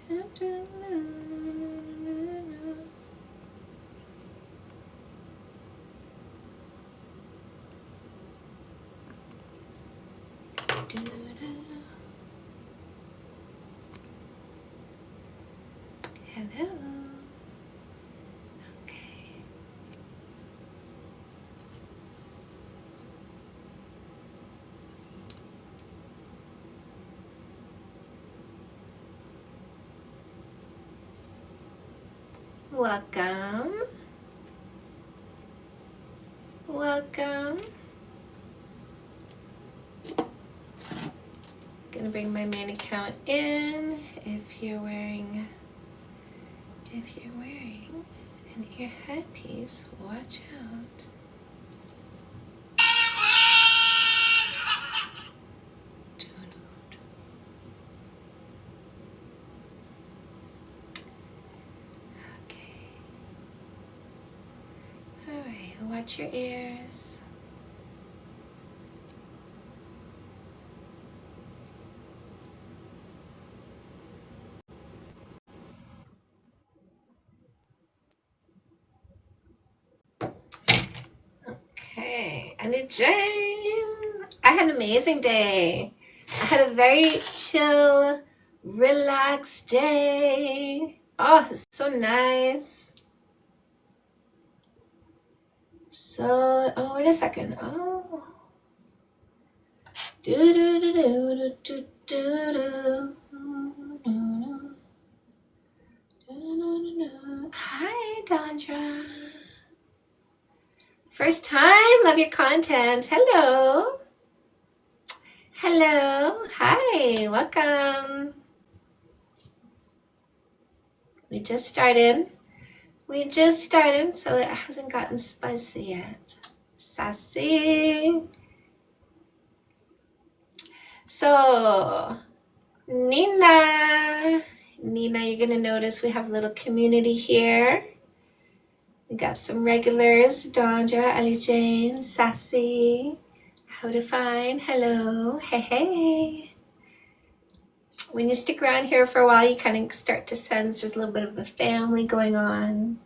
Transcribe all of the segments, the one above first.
Hello. Okay. Welcome. Welcome. Gonna bring my main account in. If you're wearing an ear headpiece, watch out. Okay. All right, watch your ears. Okay, Ellie Jane. I had an amazing day. I had a very chill, relaxed day. Oh, it's so nice. So, oh, wait a second. Oh. Do do do do do do do. Hi, Dondra. First time, love your content. Hello. Hello. Hi, welcome. We just started, so it hasn't gotten spicy yet. Sassy. So, Nina, you're gonna notice we have a little community here. We got some regulars, Dondra, Ellie Jane, Sassy, How to Find, hello, hey. When you stick around here for a while, you kind of start to sense there's a little bit of a family going on.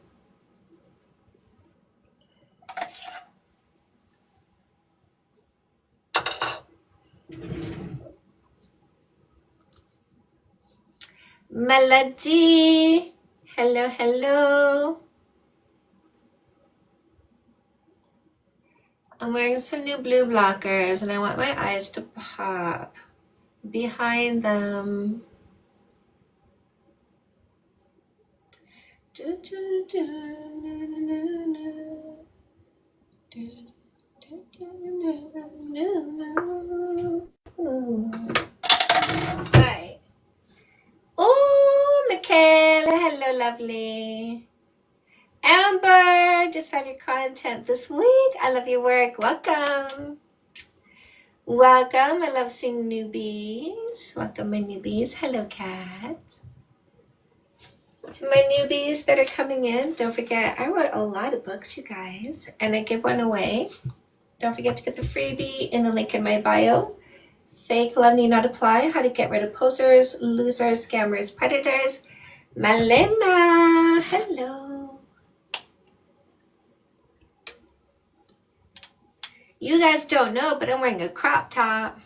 Melody, hello. I'm wearing some new blue blockers and I want my eyes to pop behind them. Hi. Oh, Michaela, hello, lovely. Amber, just found your content this week. I love your work. Welcome. I love seeing newbies. Welcome, my newbies. Hello, Kat. To my newbies that are coming in, don't forget, I wrote a lot of books, you guys, and I give one away. Don't forget to get the freebie in the link in my bio. Fake love need not apply. How to get rid of posers, losers, scammers, predators. Malena, hello. You guys don't know, but I'm wearing a crop top.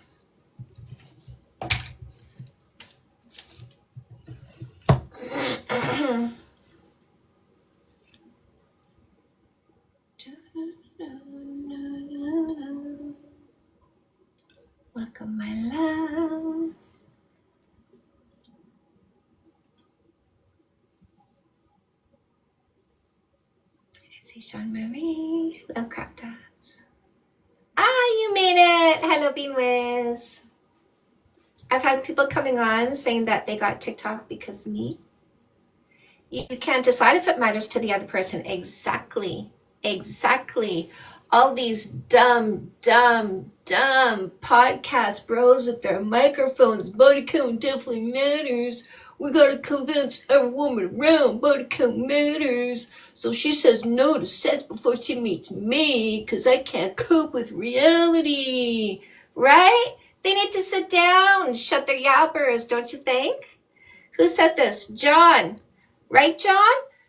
Welcome, my loves. I see Sean Marie. Love crop tops. You made it. Hello, Beanwiz. I've had people coming on saying that they got TikTok because of me. You can't decide if it matters to the other person. Exactly. All these dumb podcast bros with their microphones. Body count definitely matters. We gotta convince every woman around body count matters. So she says no to sex before she meets me because I can't cope with reality. Right? They need to sit down and shut their yappers, don't you think? Who said this? John. Right, John?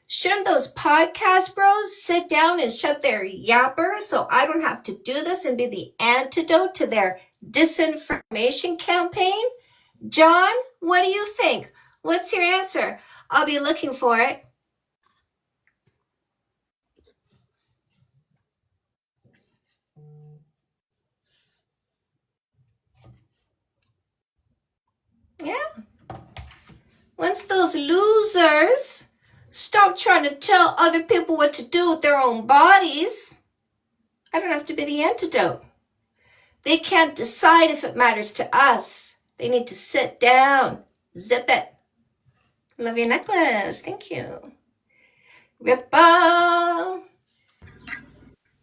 Shouldn't those podcast bros sit down and shut their yapper so I don't have to do this and be the antidote to their disinformation campaign? John, what do you think? What's your answer? I'll be looking for it. Yeah. Once those losers stop trying to tell other people what to do with their own bodies, I don't have to be the antidote. They can't decide if it matters to us. They need to sit down. Zip it. Love your necklace. Thank you. Ripple.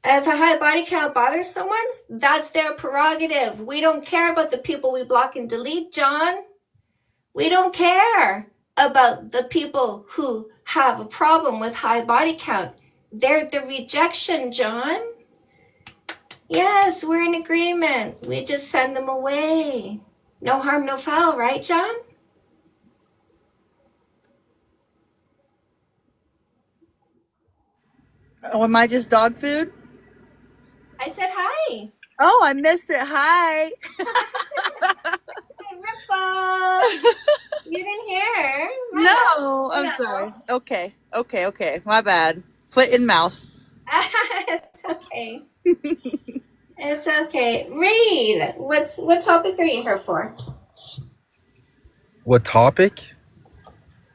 If a high body count bothers someone, that's their prerogative. We don't care about the people we block and delete, John. We don't care about the people who have a problem with high body count. They're the rejection, John. Yes, we're in agreement. We just send them away. No harm, no foul, right, John? Oh, am I just dog food? I said hi. Oh, I missed it. Hi. Hey, Ripple. You didn't hear? No, I'm sorry. Okay. My bad. Foot in mouth. It's okay. It's okay. Read. What topic are you here for? What topic?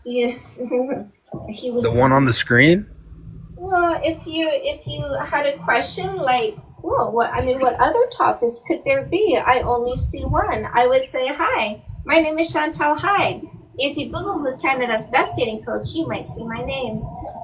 He was The one on the screen? Well, if you had a question like, well, what other topics could there be? I only see one. I would say hi. My name is Chantal Hyde. If you Google who's Canada's best dating coach, you might see my name.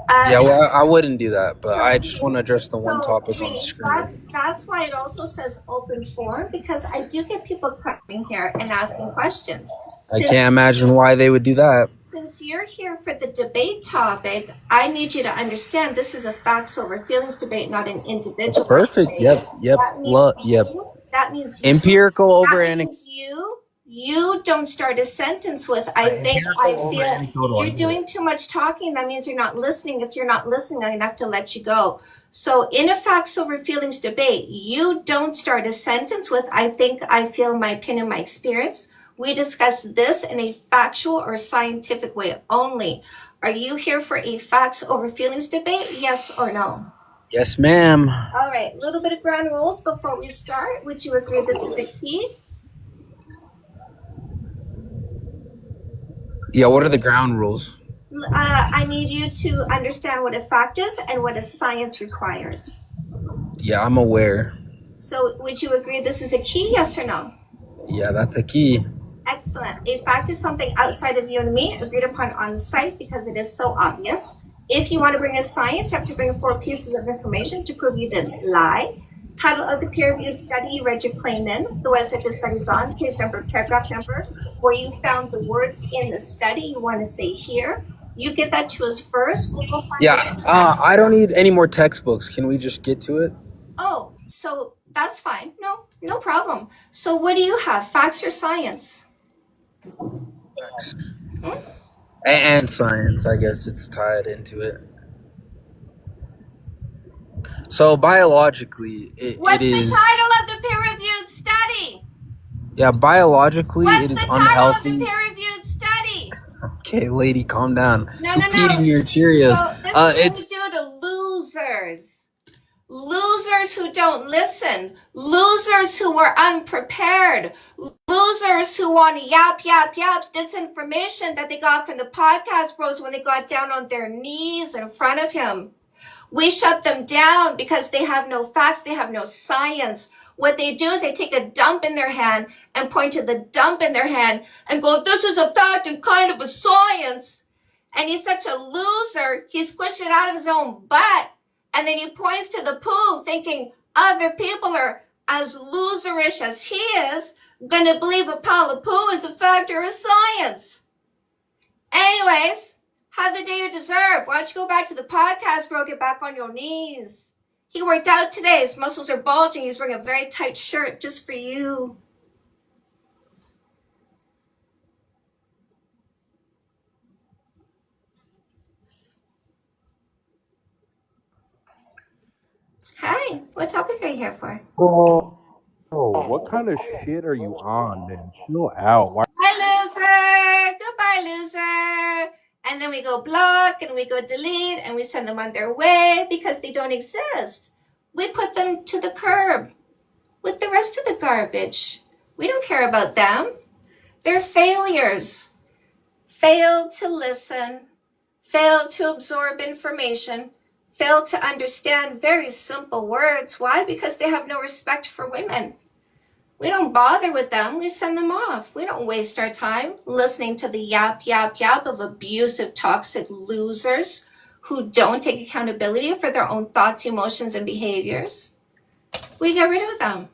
Yeah, well, I wouldn't do that, but I just want to address the one topic on the screen. That's why it also says open forum, because I do get people coming here and asking questions. I can't imagine why they would do that. Since you're here for the debate topic, I need you to understand this is a facts over feelings debate, not an individual. That's perfect. Debate. Yep. That means empirical over anecdotal. You don't start a sentence with I think, I feel. You're doing too much talking. That means you're not listening. If you're not listening, I'm gonna have to let you go. So in a facts over feelings debate, you don't start a sentence with I think, I feel, my opinion, my experience. We discuss this in a factual or scientific way only. Are you here for a facts over feelings debate? Yes or no? Yes, ma'am. All right, a little bit of ground rules before we start. Would you agree this is a key? Yeah, what are the ground rules? I need you to understand what a fact is and what a science requires. Yeah, I'm aware. So would you agree this is a key, yes or no? Yeah, that's a key. Excellent. A fact is something outside of you and me, agreed upon on site because it is so obvious. If you want to bring a science, you have to bring 4 pieces of information to prove you didn't lie. Title of the peer-reviewed study you read your claim in, the website the study's on, page number, paragraph number, where you found the words in the study you want to say here. You get that to us first. We'll go find it. I don't need any more textbooks. Can we just get to it? Oh, so that's fine. No problem. So what do you have, facts or science? Facts. And science, I guess it's tied into it. So biologically, What's it is. the title of the peer-reviewed study? Yeah, biologically, it is What's the unhealthy. title of the peer-reviewed study? Okay, lady, calm down. No. Eating your Cheerios. So this is what we do to losers. Losers who don't listen. Losers who were unprepared. Losers who want yaps, disinformation that they got from the podcast bros when they got down on their knees in front of him. We shut them down because they have no facts, they have no science. What they do is they take a dump in their hand and point to the dump in their hand and go, this is a fact and kind of a science. And he's such a loser, he squished it out of his own butt. And then he points to the poo thinking other people are as loserish as he is, going to believe a pile of poo is a fact or a science. Anyways, have the day you deserve. Why don't you go back to the podcast, bro? Get back on your knees. He worked out today. His muscles are bulging. He's wearing a very tight shirt just for you. Hi, what topic are you here for? Oh, what kind of shit are you on, man? Chill out. Why? Bye, loser. Goodbye, loser. And then we go block and we go delete and we send them on their way because they don't exist. We put them to the curb with the rest of the garbage. We don't care about them. They're failures. Failed to listen, failed to absorb information, failed to understand very simple words. Why? Because they have no respect for women. We don't bother with them. We send them off. We don't waste our time listening to the yap, yap, yap of abusive, toxic losers who don't take accountability for their own thoughts, emotions, and behaviors. We get rid of them.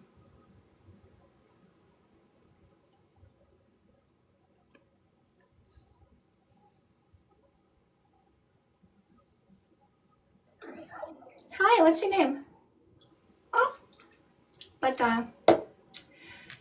Hi, what's your name? Oh, but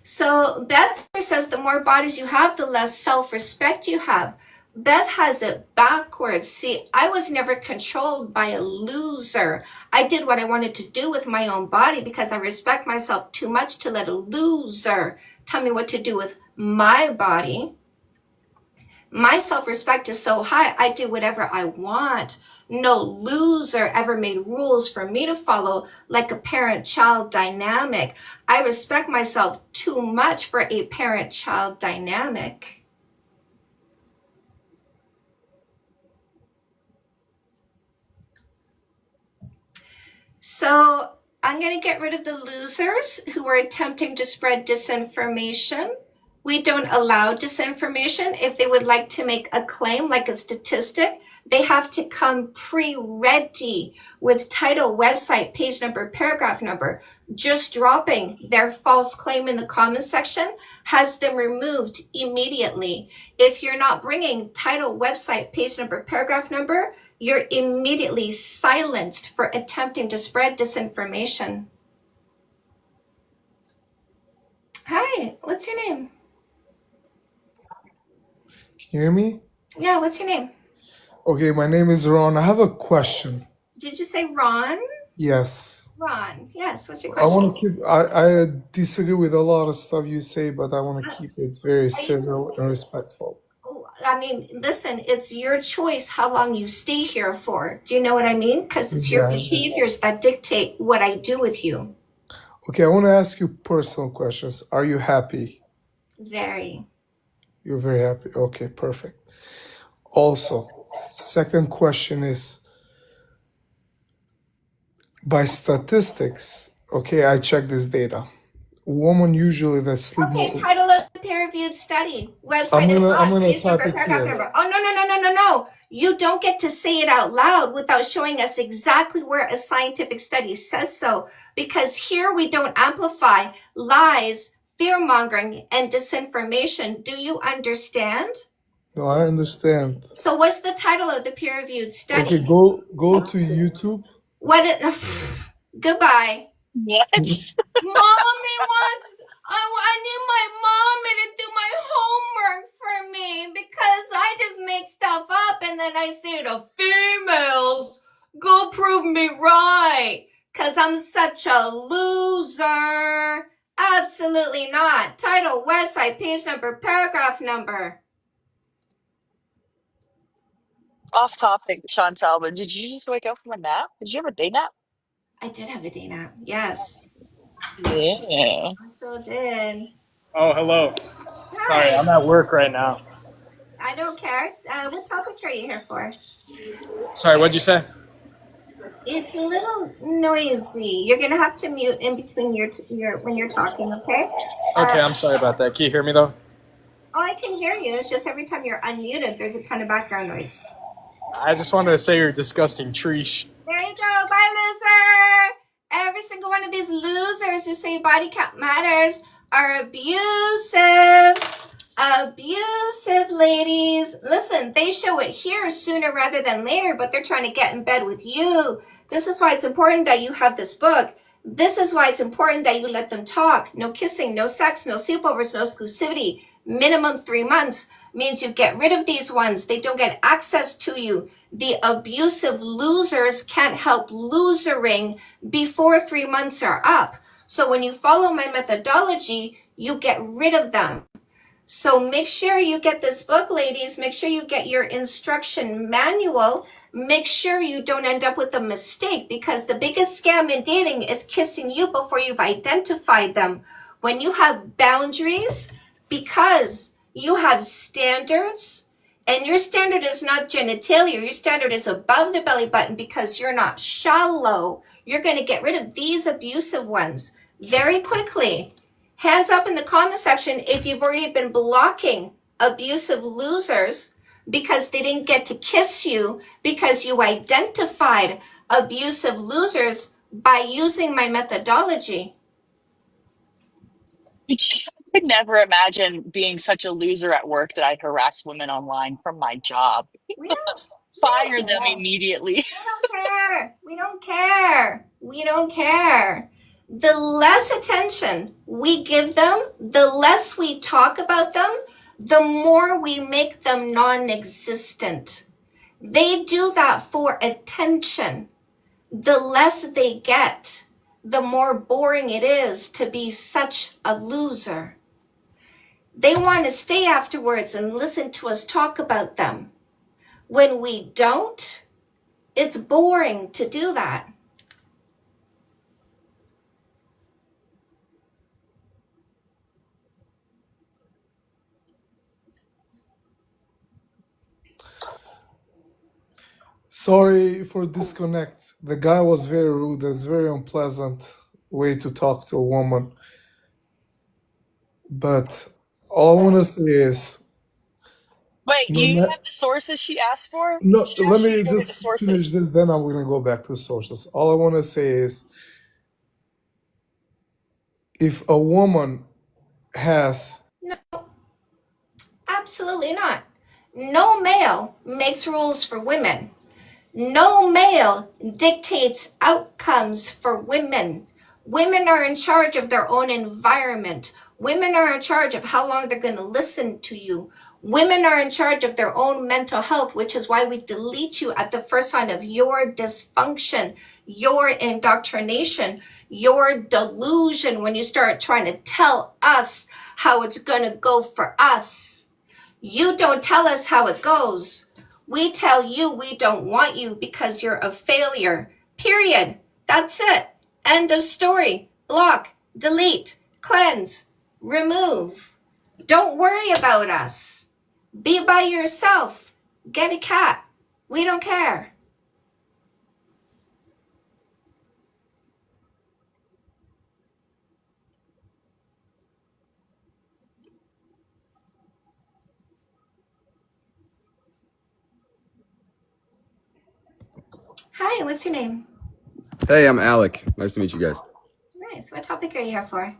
so Beth says the more bodies you have, the less self-respect you have. Beth has it backwards. See, I was never controlled by a loser. I did what I wanted to do with my own body because I respect myself too much to let a loser tell me what to do with my body. My self-respect is so high, I do whatever I want. No loser ever made rules for me to follow like a parent-child dynamic. I respect myself too much for a parent-child dynamic. So I'm going to get rid of the losers who are attempting to spread disinformation. We don't allow disinformation. If they would like to make a claim like a statistic, they have to come pre-ready with title, website, page number, paragraph number. Just dropping their false claim in the comments section has them removed immediately. If you're not bringing title, website, page number, paragraph number, you're immediately silenced for attempting to spread disinformation. Hi, what's your name? Can you hear me? Yeah, what's your name? Okay, my name is Ron. I have a question. Did you say Ron? Yes. Ron, yes, what's your I want question? to keep, I disagree with a lot of stuff you say, but I want to keep it very civil and respectful. I mean, listen, it's your choice how long you stay here for. Do you know what I mean? Because it's your Exactly. behaviors that dictate what I do with you. Okay, I want to ask you personal questions. Are you happy? Very. You're very happy. Okay, perfect. Also, second question is, by statistics, okay, I check this data. Women usually that sleep Okay, more. title of the peer-reviewed study. I'm Website is on. gonna Page type number, it paragraph here. number. Oh, no. You don't get to say it out loud without showing us exactly where a scientific study says so. Because here we don't amplify lies, fear-mongering, and disinformation. Do you understand? No, I understand. So what's the title of the peer-reviewed Okay, study? go to YouTube. What it, goodbye. What? Mommy wants, I need my mommy to do my homework for me because I just make stuff up and then I say to females, go prove me right because I'm such a loser. Absolutely not. Title, website, page number, paragraph number. Off topic, Chantal, but did you just wake up from a nap? Did you have a day nap? I did have a day nap. Yes, Yeah. I sure did. Oh, hello. Sorry, Hi. I'm at work right now. I don't care. What topic are you here for? Sorry, what'd you say? It's a little noisy. You're gonna have to mute in between your when you're talking, okay? Okay, I'm sorry about that. Can you hear me though? Oh, I can hear you. It's just every time you're unmuted, there's a ton of background noise. I just wanted to say you're a disgusting treesh. There you go. Bye, loser. Every single one of these losers who say body count matters are abusive. Abusive ladies. Listen, they show it here sooner rather than later, but they're trying to get in bed with you. This is why it's important that you have this book. This is why it's important that you let them talk. No kissing, no sex, no sleepovers, no exclusivity. Minimum 3 months means you get rid of these ones. They don't get access to you. The abusive losers can't help losering before 3 months are up. So when you follow my methodology, you get rid of them. So make sure you get this book, ladies. Make sure you get your instruction manual. Make sure you don't end up with a mistake, because the biggest scam in dating is kissing you before you've identified them. When you have boundaries, because you have standards, and your standard is not genitalia, your standard is above the belly button because you're not shallow, you're going to get rid of these abusive ones very quickly. Hands up in the comment section if you've already been blocking abusive losers because they didn't get to kiss you, because you identified abusive losers by using my methodology. I could never imagine being such a loser at work that I harass women online from my job. We don't Fire them care. immediately. We don't care. We don't care. We don't care. The less attention we give them, the less we talk about them, the more we make them non-existent. They do that for attention. The less they get, the more boring it is to be such a loser. They want to stay afterwards and listen to us talk about them. When we don't, it's boring to do that. Sorry for disconnect. The guy was very rude. It's very unpleasant way to talk to a woman. But all I want to say is, Wait, do no, you ma- have the sources she asked for? no, She let asked you to me give her the just finish sources. this, then I'm going to go back to sources. All I want to say is, if a woman has, No, absolutely not. No male makes rules for women. No male dictates outcomes for women. Women are in charge of their own environment. Women are in charge of how long they're going to listen to you. Women are in charge of their own mental health, which is why we delete you at the first sign of your dysfunction, your indoctrination, your delusion when you start trying to tell us how it's going to go for us. You don't tell us how it goes. We tell you we don't want you because you're a failure. Period. That's it. End of story. Block, delete, cleanse, remove. Don't worry about us. Be by yourself. Get a cat. We don't care. Hi, what's your name? Hey, I'm Alec. Nice to meet you guys. Nice. What topic are you here for?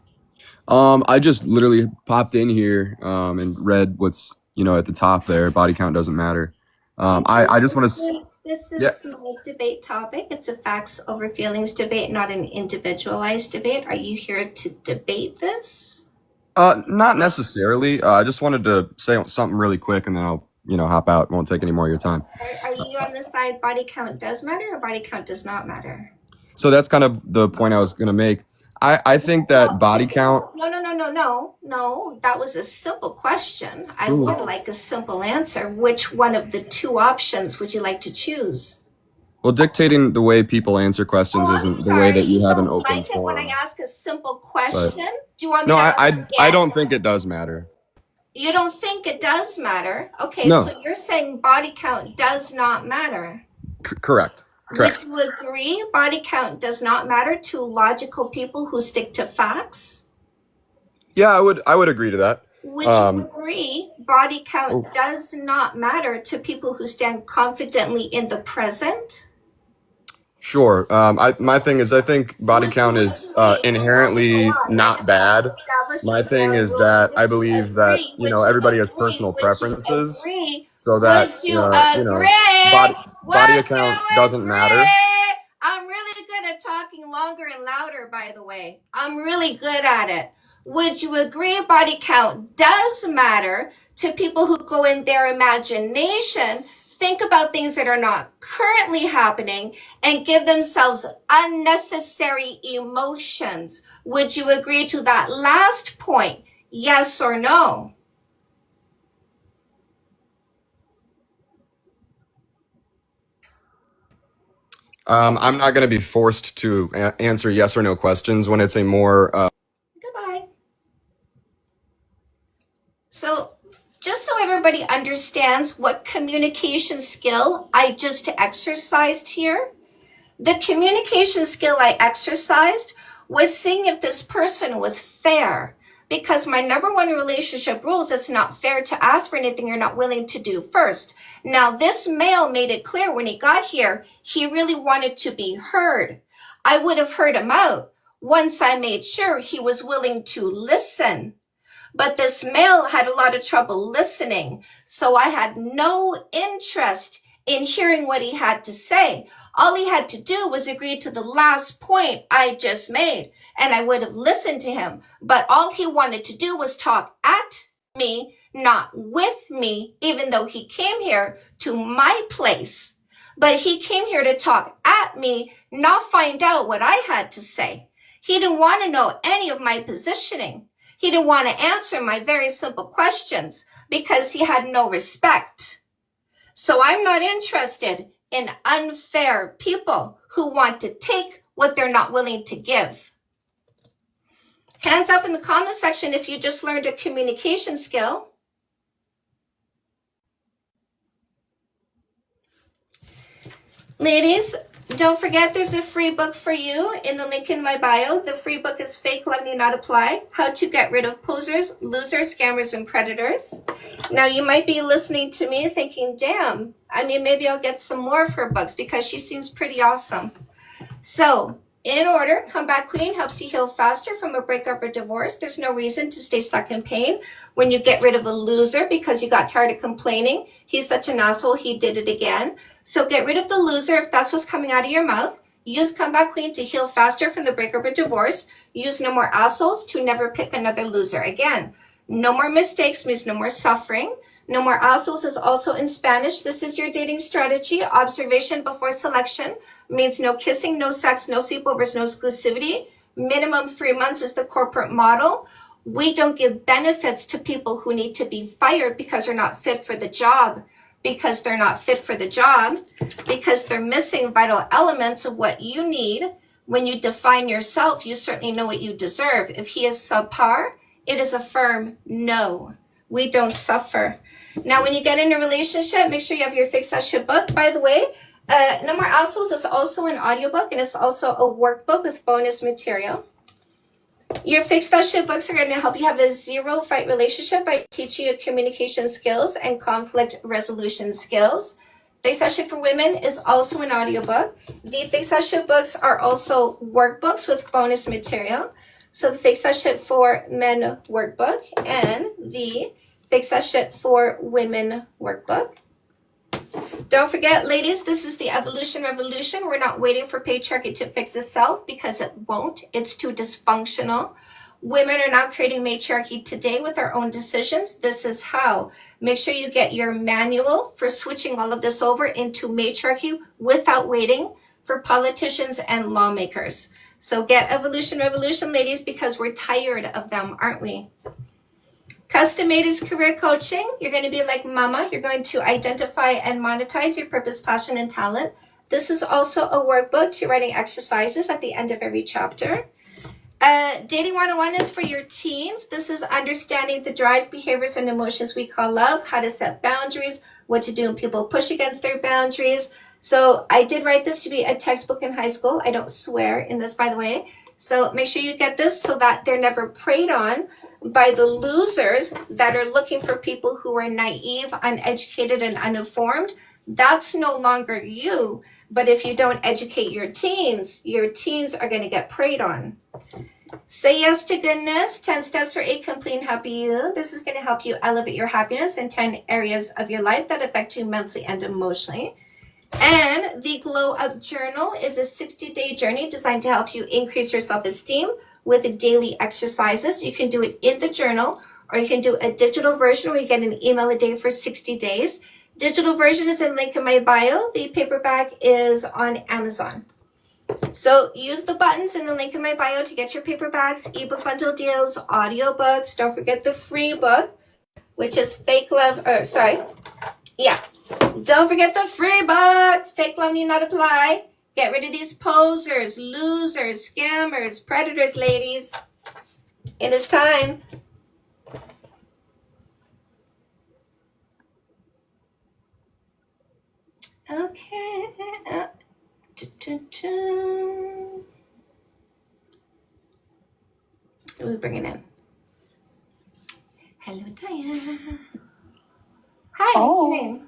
I just literally popped in here and read what's at the top there. Body count doesn't matter. I just want to. This is Yeah. my debate topic. It's a facts over feelings debate, not an individualized debate. Are you here to debate this? Not necessarily. I just wanted to say something really quick, and then I'll hop out. Won't take any more of your time. Are you on the side body count does matter or body count does not matter? So that's kind of the point I was gonna make. I think that body count. No. That was a simple question. I Ooh. would like a simple answer. Which one of the two options would you like to choose? Well, dictating the way people answer questions isn't the way that you have an open like it when I forum. ask a simple question? Do you want me No, to ask I again? don't think it does matter. You don't think it does matter? Okay, No. so you're saying body count does not matter. Correct. Would you agree body count does not matter to logical people who stick to facts? Yeah, I would agree to that. Would you agree body count does not matter to people who stand confidently in the present? Sure. My thing is, I think body count is inherently not bad. My thing is that I believe that everybody has personal preferences, so that body count doesn't matter. I'm really good at talking longer and louder, by the way. I'm really good at it. Would you agree body count does matter to people who go in their imagination, think about things that are not currently happening, and give themselves unnecessary emotions? Would you agree to that last point? Yes or no? I'm not going to be forced to answer yes or no questions when it's a more. Goodbye. So, just so everybody understands what communication skill I just exercised here, the communication skill I exercised was seeing if this person was fair. Because my number one relationship rule is it's not fair to ask for anything you're not willing to do first. Now, this male made it clear when he got here, he really wanted to be heard. I would have heard him out once I made sure he was willing to listen. But this male had a lot of trouble listening, so I had no interest in hearing what he had to say. All he had to do was agree to the last point I just made, and I would have listened to him. But all he wanted to do was talk at me, not with me, even though he came here to my place. But he came here to talk at me, not find out what I had to say. He didn't want to know any of my positioning. He didn't want to answer my very simple questions because he had no respect. So I'm not interested in unfair people who want to take what they're not willing to give. Hands up in the comment section if you just learned a communication skill. Ladies, don't forget there's a free book for you in the link in my bio. The free book is Fake Love Need Not Apply: How to Get Rid of Posers, Losers, Scammers, and Predators. Now, you might be listening to me thinking, damn, maybe I'll get some more of her books because she seems pretty awesome. So, in order, Comeback Queen helps you heal faster from a breakup or divorce. There's no reason to stay stuck in pain when you get rid of a loser because you got tired of complaining. He's such an asshole, he did it again. So get rid of the loser if that's what's coming out of your mouth. Use Comeback Queen to heal faster from the breakup or divorce. Use No More Assholes to never pick another loser again. No More Mistakes means no more suffering. No More Assholes is also in Spanish. This is your dating strategy. Observation before selection means no kissing, no sex, no sleepovers, no exclusivity. Minimum 3 months is the corporate model. We don't give benefits to people who need to be fired because they're not fit for the job. Because they're not fit for the job. Because they're missing vital elements of what you need. When you define yourself, you certainly know what you deserve. If he is subpar, it is a firm no. We don't suffer. Now, when you get in a relationship, make sure you have your Fix That Shit book. By the way, No More Assholes is also an audiobook, and it's also a workbook with bonus material. Your Fix That Shit books are going to help you have a zero-fight relationship by teaching you communication skills and conflict resolution skills. Fix That Shit for Women is also an audiobook. The Fix That Shit books are also workbooks with bonus material. So the Fix That Shit for Men workbook and the Fix That Shit for Women workbook. Don't forget, ladies, this is the evolution revolution. We're not waiting for patriarchy to fix itself because it won't. It's too dysfunctional. Women are now creating matriarchy today with our own decisions. This is how. Make sure you get your manual for switching all of this over into matriarchy without waiting for politicians and lawmakers. So get Evolution Revolution, ladies, because we're tired of them, aren't we? Custom Made is career coaching. You're going to be like mama. You're going to identify and monetize your purpose, passion, and talent. This is also a workbook to writing exercises at the end of every chapter. Dating 101 is for your teens. This is understanding the drives, behaviors, and emotions we call love, how to set boundaries, what to do when people push against their boundaries. So I did write this to be a textbook in high school. I don't swear in this, by the way. So make sure you get this so that they're never preyed on by the losers that are looking for people who are naive, uneducated, and uninformed. That's no longer you. But if you don't educate your teens are going to get preyed on. Say yes to goodness. 10 steps for a complete and happy you. This is going to help you elevate your happiness in 10 areas of your life that affect you mentally and emotionally. And the Glow Up Journal is a 60-day journey designed to help you increase your self-esteem with daily exercises. You can do it in the journal, or you can do a digital version where you get an email a day for 60 days. Digital version is in link in my bio. The paperback is on Amazon. So use the buttons in the link in my bio to get your paperbacks, ebook bundle deals, audiobooks. Don't forget the free book, which is Fake Love, don't forget the free book, Fake Love Need Not Apply. Get rid of these posers, losers, scammers, predators, ladies. It is time. Okay. Who are we bringing in? Hello, Diane. Hi, what's your name?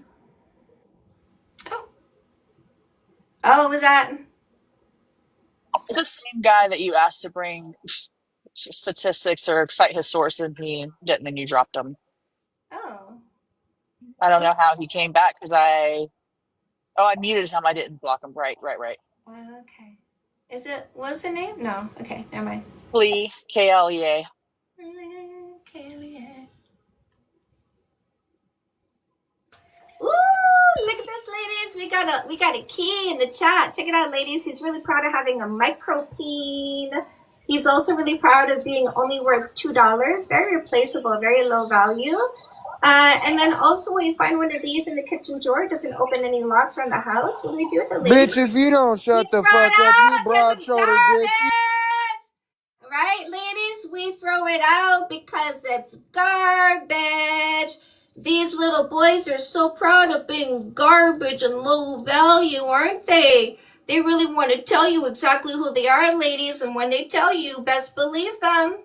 Oh, what was that? It's the same guy that you asked to bring statistics or cite his source, and he didn't, and you dropped him. Oh. I don't know how he came back because I muted him. I didn't block him. Right. Okay. What's the name? No. Okay, never mind. Klee, Klea. Ooh, look at this, ladies. We got a key in the chat. Check it out, ladies. He's really proud of having a micropeen. He's also really proud of being only worth $2. Very replaceable, very low value. And then also when you find one of these in the kitchen drawer, it doesn't open any locks around the house. What do we do with the ladies? Bitch, if you don't shut the fuck up, you broad-shouldered bitch. Right, ladies? We throw it out because it's garbage. These little boys are so proud of being garbage and low value, aren't they? They really want to tell you exactly who they are, ladies, and when they tell you, best believe them.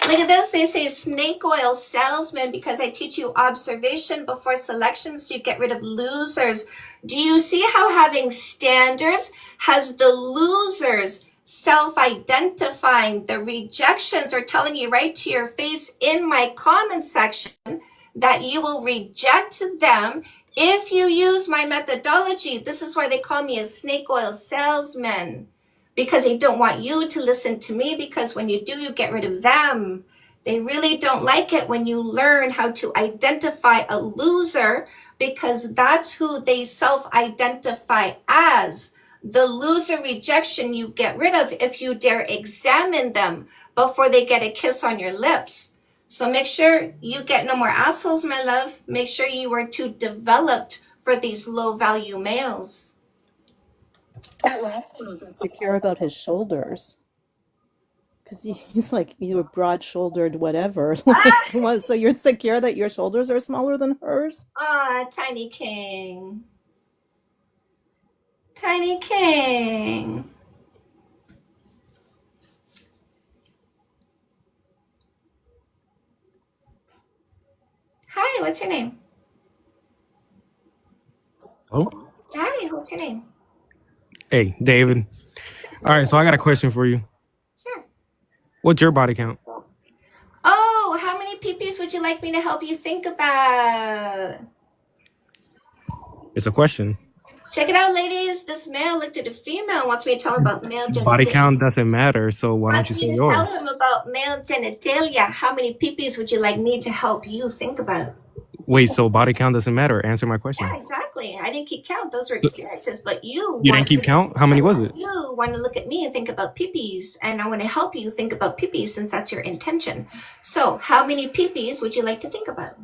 Look at this. They say snake oil salesman because I teach you observation before selection so you get rid of losers. Do you see how having standards has the losers self-identifying? The rejections are telling you right to your face in my comment section that you will reject them if you use my methodology. This is why they call me a snake oil salesman. Because they don't want you to listen to me, because when you do, you get rid of them. They really don't like it when you learn how to identify a loser, because that's who they self-identify as. The loser rejection you get rid of if you dare examine them before they get a kiss on your lips. So make sure you get no more assholes, my love. Make sure you are too developed for these low-value males. That last one was insecure about his shoulders. Because he's like, you were broad-shouldered, whatever. Like, what, so you're insecure that your shoulders are smaller than hers? Tiny King. Tiny King. Hi, what's your name? Oh, Hi, what's your name? hey, David. All right, so I got a question for you. Sure. What's your body count? Oh, how many peepees would you like me to help you think about? It's a question. Check it out, ladies. This male looked at a female and wants me to tell him about male genitalia. Body count doesn't matter, so why don't you say yours? Tell him about male genitalia. How many peepees would you like me to help you think about? Wait, so body count doesn't matter? Answer my question. Yeah, exactly. I didn't keep count. Those were experiences, but you didn't keep count? How many was it? You want to look at me and think about peepees, and I want to help you think about peepees since that's your intention. So, how many peepees would you like to think about?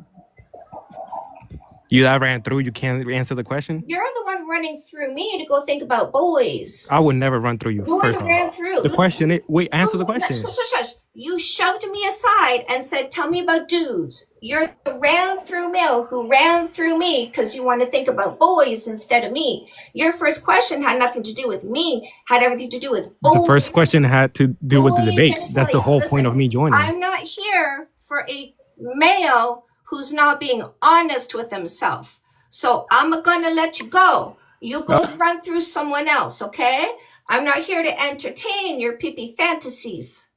You that ran through, you can't answer the question? You're the one running through me to go think about boys. I would never run through you. You First ran off. through. The question is, wait, answer the question. Shush. You shoved me aside and said, tell me about dudes. You're the ran through male who ran through me because you want to think about boys instead of me. Your first question had nothing to do with me, had everything to do with boys. The first question had to do with the debate. That's the whole point of me joining. I'm not here for a male who's not being honest with himself. So I'm going to let you go. You go run through someone else, okay? I'm not here to entertain your pee-pee fantasies.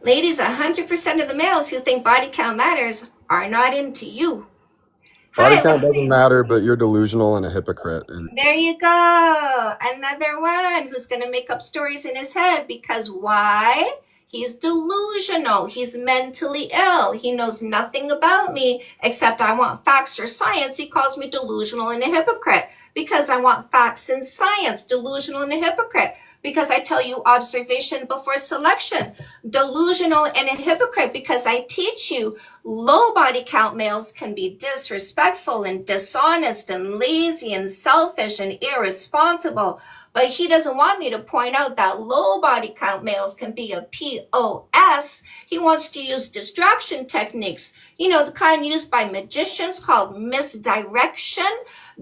Ladies, 100% of the males who think body count matters are not into you. Body Hi, count doesn't matter, but you're delusional and a hypocrite. And there you go. Another one who's going to make up stories in his head because why? He's delusional. He's mentally ill. He knows nothing about me except I want facts or science. He calls me delusional and a hypocrite because I want facts and science. Delusional and a hypocrite because I tell you observation before selection. Delusional and a hypocrite because I teach you low body count males can be disrespectful and dishonest and lazy and selfish and irresponsible. But he doesn't want me to point out that low body count males can be a POS. He wants to use distraction techniques, you know, the kind used by magicians called misdirection.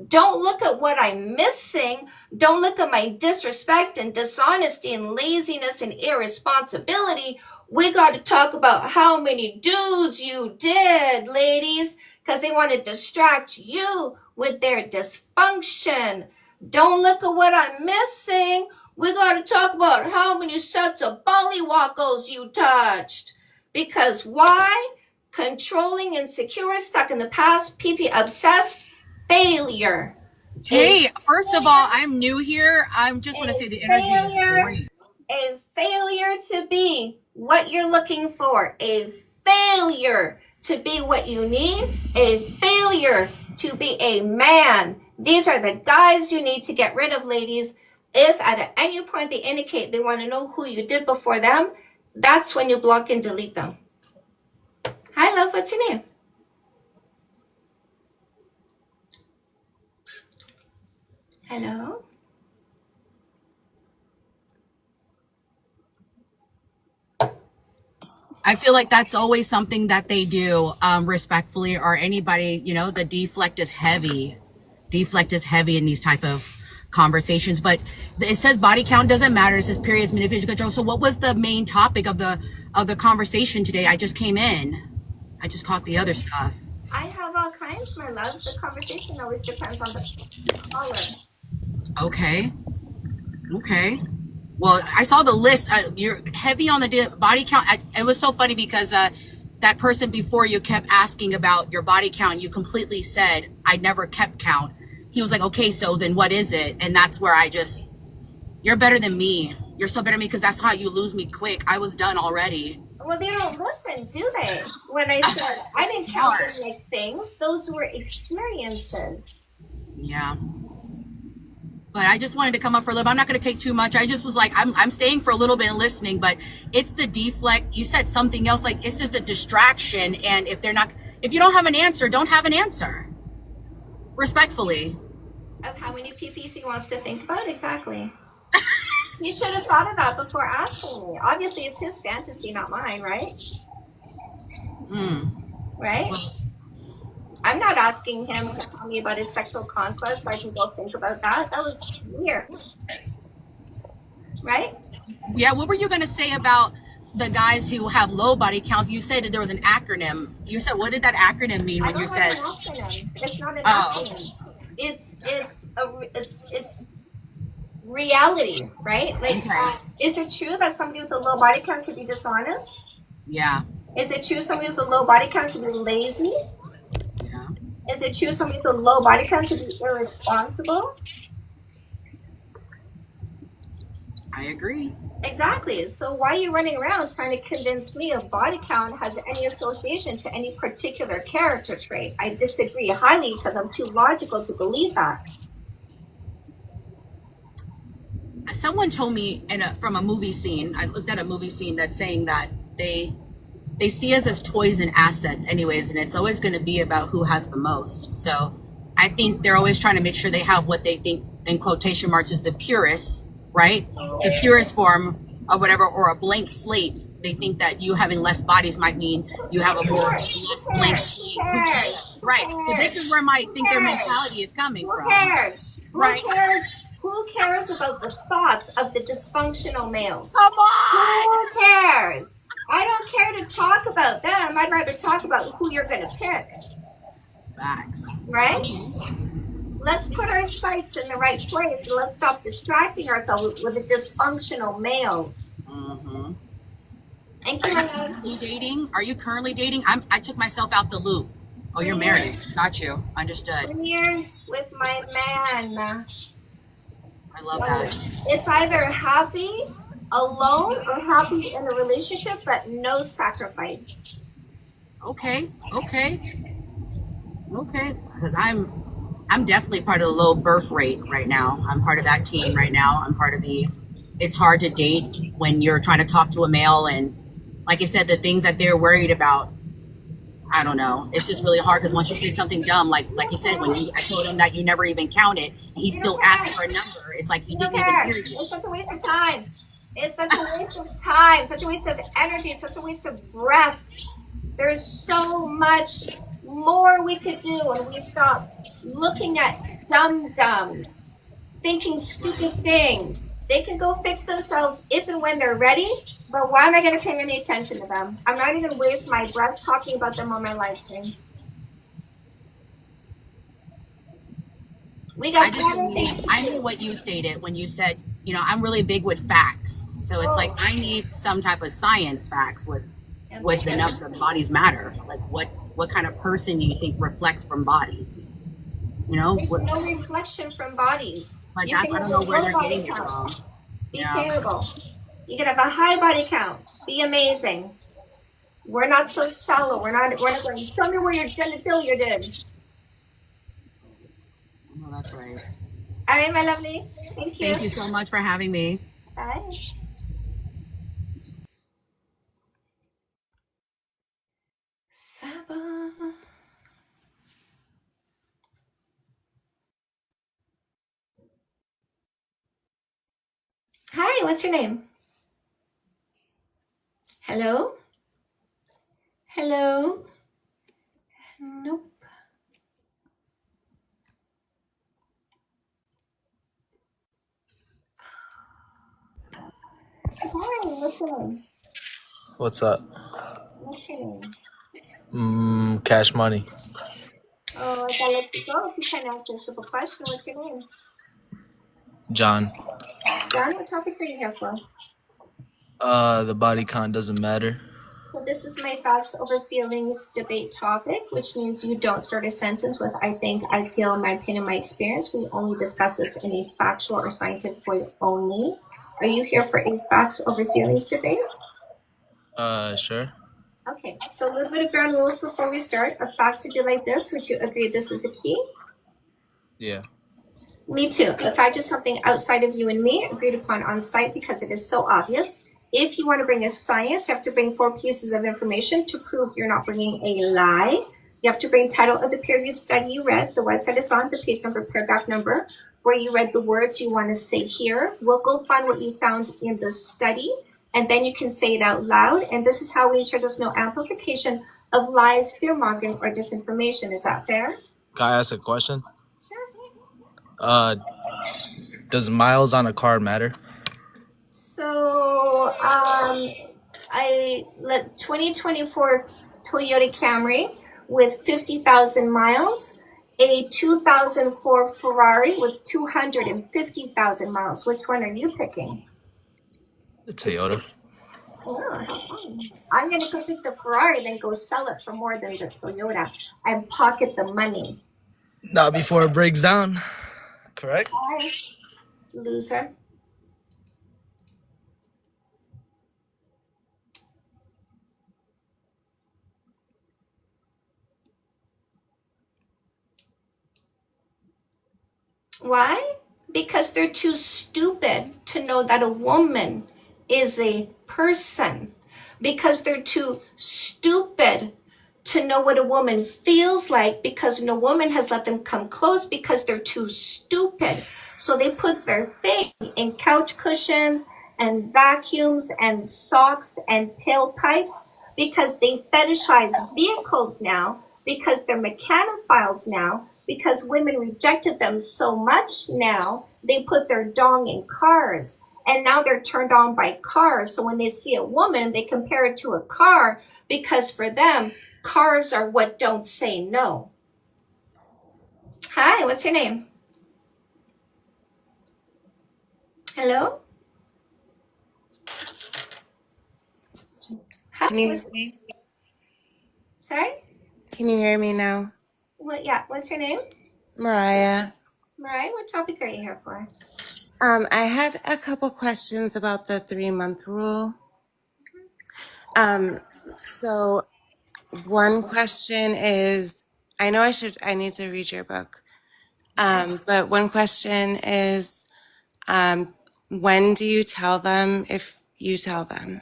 Don't look at what I'm missing. Don't look at my disrespect and dishonesty and laziness and irresponsibility. We got to talk about how many dudes you did, ladies, because they want to distract you with their dysfunction. Don't look at what I'm missing. We got to talk about how many sets of bollywockles you touched. Because why? Controlling, insecure, stuck in the past, PP obsessed, failure. Hey, first of all, I'm new here. I just want to say the energy is great. A failure to be what you're looking for. A failure to be what you need. A failure to be a man. These are the guys you need to get rid of, ladies. If at any point they indicate they want to know who you did before them, that's when you block and delete them. Hi, love. What's your name? Hello? I feel like that's always something that they do, respectfully, or anybody, you know, the deflect is heavy. Deflect is heavy in these type of conversations, but it says body count doesn't matter. It says periods, manipulation, control. So what was the main topic of the conversation today? I just came in. I just caught the other stuff. I have all kinds, my love. The conversation always depends on the caller. Okay. Okay. Well, I saw the list. You're heavy on the body count. It was so funny because that person before you kept asking about your body count. You completely said, I never kept count. He was like, okay, so then what is it? And that's where you're better than me. You're so better than me because that's how you lose me quick. I was done already. Well, they don't listen, do they? When I said I didn't count them like things, those were experiences. Yeah. But I just wanted to come up for a little bit. I'm not going to take too much. I just was like, I'm staying for a little bit and listening, but it's the deflect. You said something else, like it's just a distraction. And if you don't have an answer, don't have an answer. Respectfully. Of how many PPs he wants to think about? Exactly. You should have thought of that before asking me. Obviously, it's his fantasy, not mine, right? Right? I'm not asking him to tell me about his sexual conquest so I can go think about that. That was weird. Right? Yeah, what were you going to say about the guys who have low body counts? You said that there was an acronym. You said, what did that acronym mean when you said? An acronym. It's not an acronym. It's reality, right? Like, is it true that somebody with a low body count could be dishonest? Yeah. Is it true somebody with a low body count could be lazy? Yeah. Is it true somebody with a low body count could be irresponsible? I agree. Exactly. So why are you running around trying to convince me a body count has any association to any particular character trait? I disagree highly because I'm too logical to believe that. Someone told me from a movie scene, I looked at a movie scene that's saying that they see us as toys and assets anyways, and it's always going to be about who has the most. So I think they're always trying to make sure they have what they think, in quotation marks, is the purest, right? The purest form of whatever, or a blank slate. They think that you having less bodies might mean you have a less blank slate. Who cares? Right. So this is where I think their mentality is coming from. Who cares? Right. Who cares about the thoughts of the dysfunctional males? Come on! Who cares? I don't care to talk about them. I'd rather talk about who you're going to pick. Facts. Right? Let's put our sights in the right place and let's stop distracting ourselves with the dysfunctional males. Thank Are you, you my love. currently dating? Are you currently dating? I took myself out the loop. Oh, you're 3 years. married. Got you. Understood. 3 years with my man. I love So that. it's either happy alone or happy in a relationship, but no sacrifice. Okay. Because I'm definitely part of the low birth rate right now. I'm part of that team right now. I'm part of the. It's hard to date when you're trying to talk to a male, and like I said, the things that they're worried about. I don't know. It's just really hard because once you say something dumb, like you said, I told him that you never even counted, and he still asked for a number. It's like he didn't even hear you. It's such a waste of time. It's such a waste of time, such a waste of energy, such a waste of breath. There's so much more we could do when we stop looking at dum-dums, thinking stupid things. They can go fix themselves if and when they're ready, but why am I going to pay any attention to them? I'm not even waste my breath talking about them on my live stream. We got I knew what you stated when you said, I'm really big with facts. So it's like I need some type of science facts with enough the bodies matter. Like what kind of person do you think reflects from bodies? There's no reflection from bodies. Like I don't know where they're getting it from. Be terrible. You can have a high body count. Be amazing. We're not so shallow. We're not going, show me where your genitalia did. Oh, that's right. All right, my lovely. Thank you. Thank you so much for having me. Bye. Saba. Hi, what's your name? Hello? Hello? Nope. Hi, what's your name? What's up? What's your name? Cash Money. Oh, I gotta let you go if you can't answer a simple question. What's your name? John. John, what topic are you here for? The body count doesn't matter. So this is my facts over feelings debate topic, which means you don't start a sentence with I think, I feel, my opinion, my experience. We only discuss this in a factual or scientific way only. Are you here for a facts over feelings debate? Sure. Okay, so a little bit of ground rules before we start. A fact to be like this, would you agree this is a key? Yeah. Me too. The fact is something outside of you and me, agreed upon on site because it is so obvious. If you want to bring a science, you have to bring 4 pieces of information to prove you're not bringing a lie. You have to bring title of the peer-reviewed study you read, the website is on, the page number, paragraph number, where you read the words you want to say here. We'll go find what you found in the study, and then you can say it out loud. And this is how we ensure there's no amplification of lies, fear-mongering, or disinformation. Is that fair? Can I ask a question? Sure. Does miles on a car matter? So, 2024 Toyota Camry with 50,000 miles, a 2004 Ferrari with 250,000 miles. Which one are you picking? The Toyota. Oh, how fun. I'm going to go pick the Ferrari, then go sell it for more than the Toyota and pocket the money. Not before it breaks down. Correct? Bye, loser. Why? Because they're too stupid to know that a woman is a person. Because they're too stupid to know what a woman feels like, because no woman has let them come close because they're too stupid. So they put their thing in couch cushions and vacuums and socks and tailpipes because they fetishize vehicles now, because they're mechanophiles now, because women rejected them so much now, they put their dong in cars. And now they're turned on by cars. So when they see a woman, they compare it to a car because for them, cars are what don't say no. Hi, what's your name? Hello? Can you hear me? Sorry? Can you hear me now? What? Yeah. What's your name? Mariah. Mariah, what topic are you here for? I had a couple questions about the 3-month rule. So one question is, I know I need to read your book. But one question is, when do you tell them, if you tell them?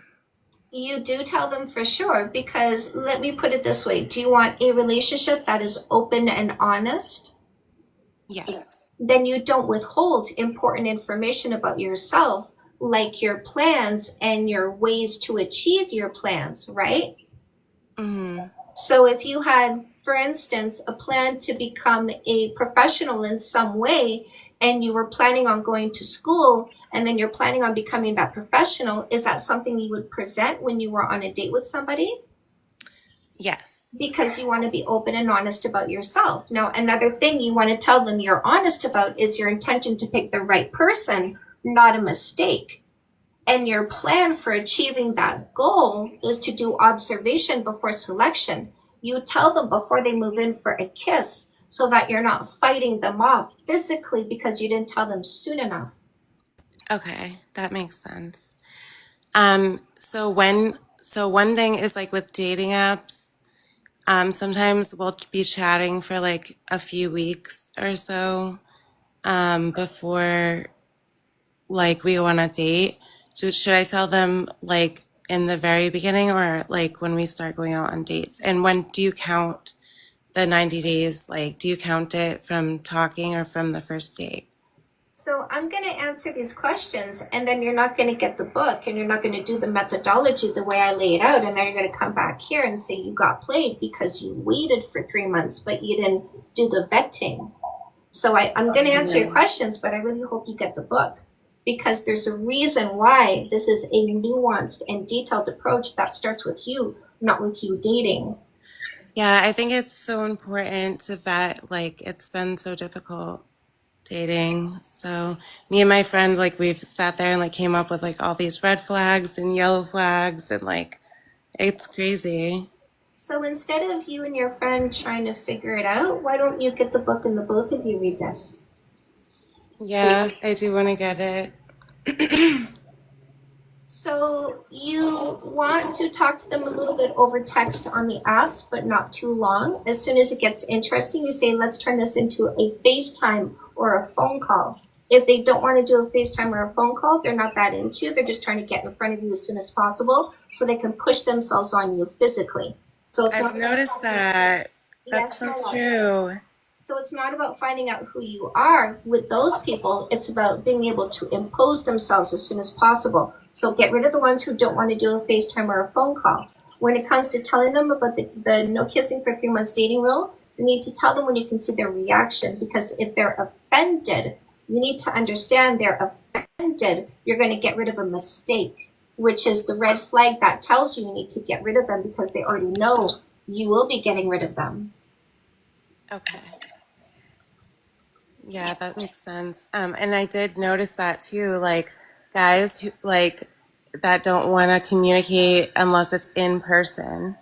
You do tell them for sure, because let me put it this way. Do you want a relationship that is open and honest? Yes. Then you don't withhold important information about yourself, like your plans and your ways to achieve your plans, right? Mm-hmm. So if you had, for instance, a plan to become a professional in some way, and you were planning on going to school, and then you're planning on becoming that professional, is that something you would present when you were on a date with somebody? Yes. Because you want to be open and honest about yourself. Now, another thing you want to tell them you're honest about is your intention to pick the right person, not a mistake. And your plan for achieving that goal is to do observation before selection. You tell them before they move in for a kiss, so that you're not fighting them off physically because you didn't tell them soon enough. Okay, that makes sense. So one thing is, like, with dating apps, sometimes we'll be chatting for like a few weeks or so, before like we go on a date. So should I tell them like in the very beginning, or like when we start going out on dates? And when do you count the 90 days? Like, do you count it from talking or from the first date? So I'm going to answer these questions, and then you're not going to get the book, and you're not going to do the methodology the way I lay it out, and then you're going to come back here and say you got played because you waited for 3 months, but you didn't do the vetting. So I'm going to answer your questions, but I really hope you get the book, because there's a reason why this is a nuanced and detailed approach that starts with you, not with you dating. Yeah, I think it's so important to vet. Like, it's been so difficult dating. So me and my friend, like, we've sat there and like came up with like all these red flags and yellow flags, and like it's crazy. So instead of you and your friend trying to figure it out, why don't you get the book and the both of you read this? Yeah, I do want to get it. So you want to talk to them a little bit over text on the apps, but not too long. As soon as it gets interesting, you say, let's turn this into a FaceTime or a phone call. If they don't want to do a FaceTime or a phone call, they're not that into you. They're just trying to get in front of you as soon as possible so they can push themselves on you physically. So it's I've noticed that. That's so true. So it's not about finding out who you are with those people. It's about being able to impose themselves as soon as possible. So get rid of the ones who don't want to do a FaceTime or a phone call. When it comes to telling them about the no kissing for 3 months dating rule, you need to tell them when you can see their reaction, because if they're offended, you need to understand they're offended. You're going to get rid of a mistake, which is the red flag that tells you need to get rid of them, because they already know you will be getting rid of them. Okay. Yeah, that makes sense. And I did notice that too, like guys who like that don't want to communicate unless it's in person.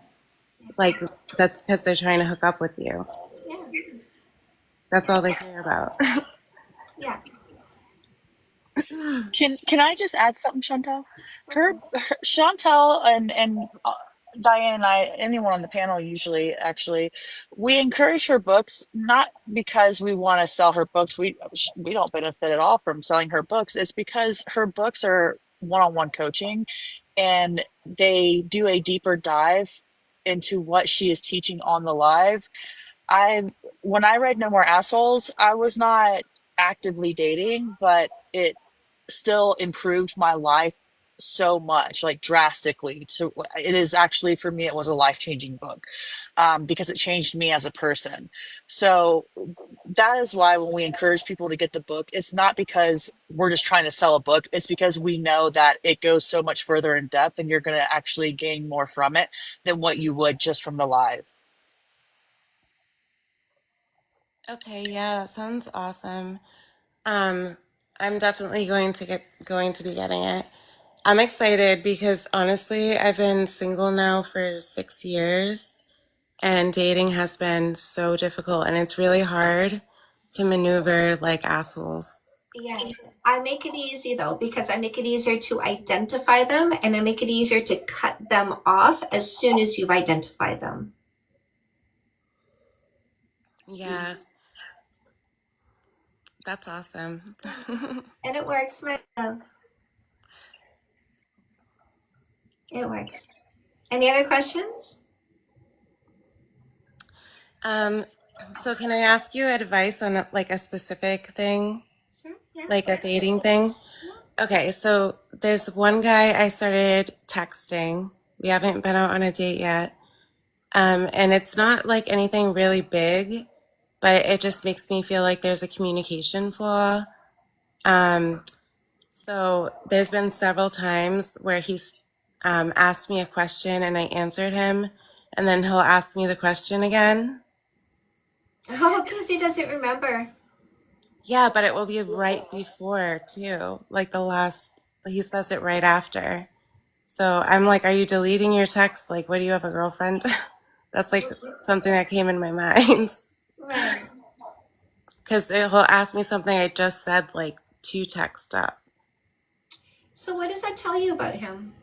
Like, that's because they're trying to hook up with you. Yeah. That's all they care about. Yeah. Can I just add something, Chantel? Her Chantel and Diane and I, anyone on the panel usually, actually, we encourage her books not because we want to sell her books. We don't benefit at all from selling her books. It's because her books are one-on-one coaching, and they do a deeper dive into what she is teaching on the live. When I read No More Assholes, I was not actively dating, but it still improved my life so much, like drastically. So it is actually, for me, it was a life-changing book, because it changed me as a person. So that is why when we encourage people to get the book, it's not because we're just trying to sell a book. It's because we know that it goes so much further in depth, and you're going to actually gain more from it than what you would just from the live. Okay, yeah, that sounds awesome. I'm definitely going to be getting it. I'm excited because honestly, I've been single now for 6 years and dating has been so difficult and it's really hard to maneuver like assholes. Yes, I make it easy though, because I make it easier to identify them and I make it easier to cut them off as soon as you've identified them. Yeah, that's awesome. And it works, my love. It works. Any other questions? So can I ask you advice on like a specific thing, Sure. Yeah. like a dating thing? Okay, so there's one guy I started texting. We haven't been out on a date yet. And it's not like anything really big, but it just makes me feel like there's a communication flaw. So there's been several times where he's asked me a question and I answered him, and then he'll ask me the question again. Oh, because he doesn't remember. Yeah, but it will be right before too. Like he says it right after. So I'm like, are you deleting your text? Like, what, do you have a girlfriend? That's like something that came in my mind. Right. Because he'll ask me something I just said like 2 texts up. So what does that tell you about him?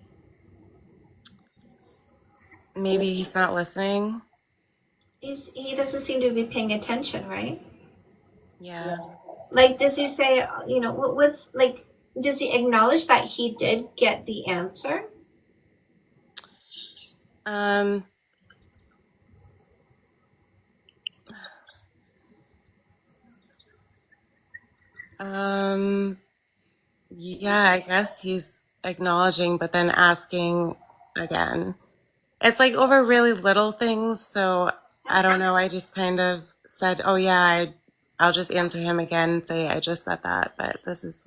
Maybe he's not listening. He doesn't seem to be paying attention, right? Yeah. Like, does he say, what's like, does he acknowledge that he did get the answer? Yeah, I guess he's acknowledging, but then asking again. It's like over really little things, so I don't know. I just kind of said, oh yeah, I'll just answer him again and say I just said that, but this is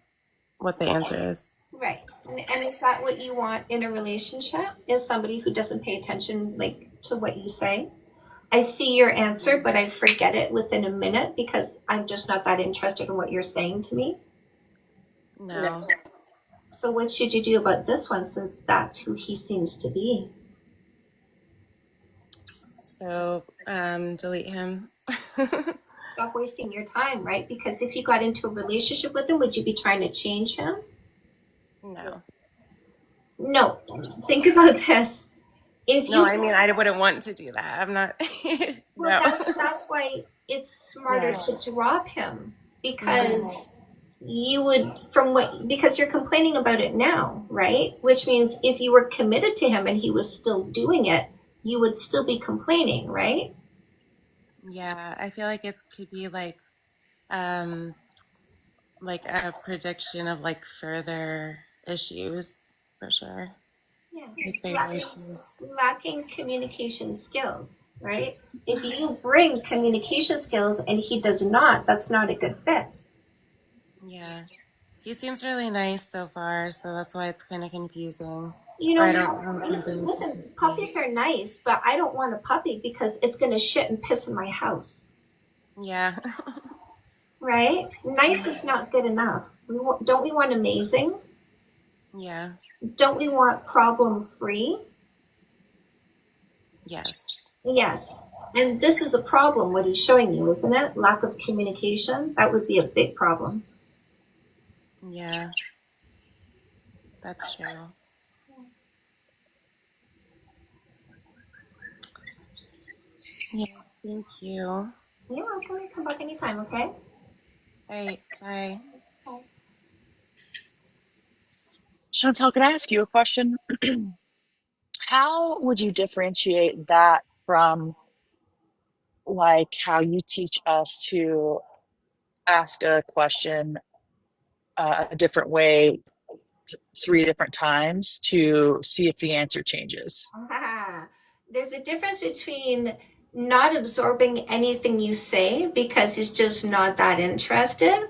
what the answer is. Right. And is that what you want in a relationship? Is somebody who doesn't pay attention like to what you say? I see your answer, but I forget it within a minute because I'm just not that interested in what you're saying to me. No. So what should you do about this one, since that's who he seems to be? So, delete him. Stop wasting your time, right? Because if you got into a relationship with him, would you be trying to change him? No. No. Think about this. I mean, I wouldn't want to do that. I'm not. Well, No. that's why it's smarter to drop him, because you would, because you're complaining about it now, right? Which means if you were committed to him and he was still doing it, you would still be complaining, right? Yeah, I feel like it could be like a prediction of like further issues for sure. Yeah. Lacking communication skills, right? If you bring communication skills and he does not, that's not a good fit. Yeah. He seems really nice so far, so that's why it's kind of confusing. Listen, puppies are nice, but I don't want a puppy because it's going to shit and piss in my house. Yeah. Right? Nice is not good enough. Don't we want amazing? Yeah. Don't we want problem-free? Yes. Yes. And this is a problem, what he's showing you, isn't it? Lack of communication. That would be a big problem. Yeah. That's true. Yeah, thank you. You're welcome. Come back anytime, okay? All right, bye. Chantal, can I ask you a question? How would you differentiate that from like how you teach us to ask a question a different way 3 different times to see if the answer changes? There's a difference between not absorbing anything you say because he's just not that interested,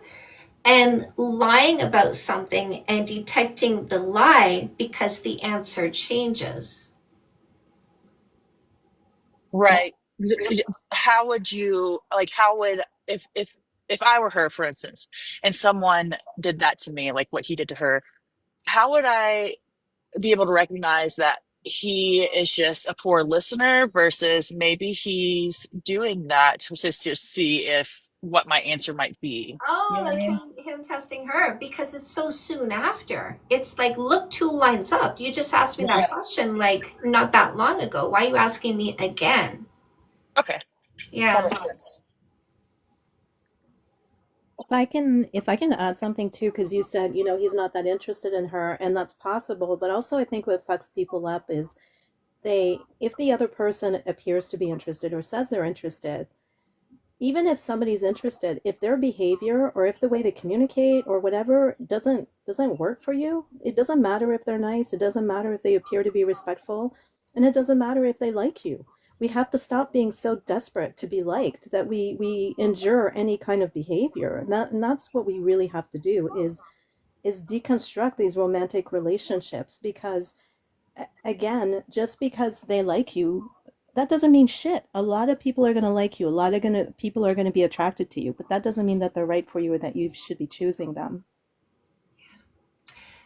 and lying about something and detecting the lie because the answer changes. Right. How would you if I were her, for instance, and someone did that to me, like what he did to her, how would I be able to recognize that he is just a poor listener versus maybe he's doing that to see if what my answer might be. You Oh, know what I like mean? him testing her because it's so soon after. It's like, look, 2 lines up. You just asked me that Right. question like not that long ago. Why are you asking me again? Okay, that Yeah. makes sense. If I can add something too, because you said, he's not that interested in her, and that's possible, but also I think what fucks people up is if the other person appears to be interested or says they're interested, even if somebody's interested, if their behavior or if the way they communicate or whatever doesn't work for you, it doesn't matter if they're nice, it doesn't matter if they appear to be respectful, and it doesn't matter if they like you. We have to stop being so desperate to be liked that we endure any kind of behavior. And that's what we really have to do is deconstruct these romantic relationships, because again, just because they like you, that doesn't mean shit. A lot of people are going to like you. A lot of people are going to be attracted to you, but that doesn't mean that they're right for you or that you should be choosing them.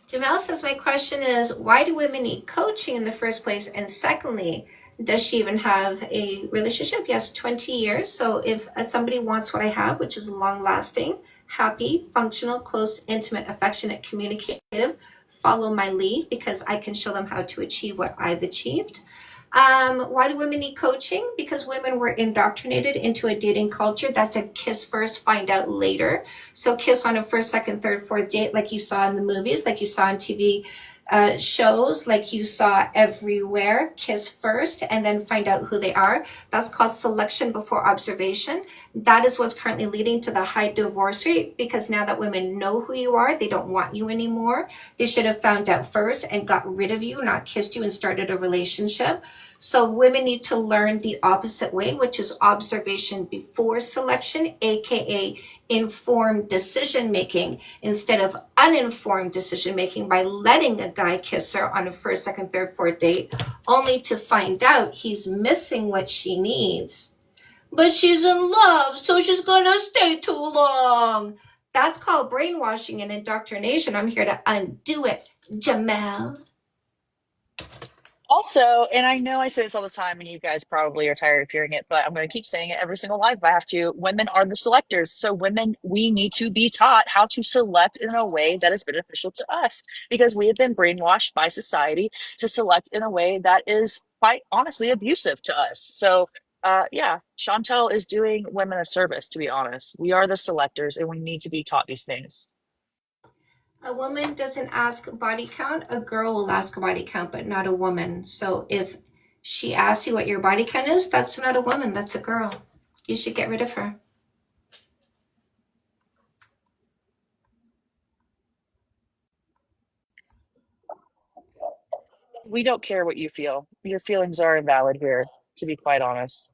Jamel says, my question is, why do women need coaching in the first place? And secondly, does she even have a relationship? Yes, 20 years. So if somebody wants what I have, which is long lasting, happy, functional, close, intimate, affectionate, communicative, follow my lead because I can show them how to achieve what I've achieved. Why do women need coaching? Because women were indoctrinated into a dating culture that said kiss first, find out later. So kiss on a first, second, third, fourth date, like you saw in the movies, like you saw on TV shows, like you saw everywhere. Kiss first and then find out who they are. That's called selection before observation. That is what's currently leading to the high divorce rate, because now that women know who you are, they don't want you anymore. They should have found out first and got rid of you, not kissed you and started a relationship. So women need to learn the opposite way, which is observation before selection, aka informed decision making instead of uninformed decision making, by letting a guy kiss her on a first, second, third, fourth date, only to find out he's missing what she needs. But she's in love, so she's gonna stay too long. That's called brainwashing and indoctrination. I'm here to undo it, Jamel. Also, and I know I say this all the time, and you guys probably are tired of hearing it, but I'm going to keep saying it every single live if I have to. Women are the selectors. So, women, we need to be taught how to select in a way that is beneficial to us, because we have been brainwashed by society to select in a way that is quite honestly abusive to us. So, yeah, Chantel is doing women a service, to be honest. We are the selectors, and we need to be taught these things. A woman doesn't ask body count. A girl will ask a body count, but not a woman. So if she asks you what your body count is, that's not a woman, that's a girl. You should get rid of her. We don't care what you feel. Your feelings are invalid here, to be quite honest.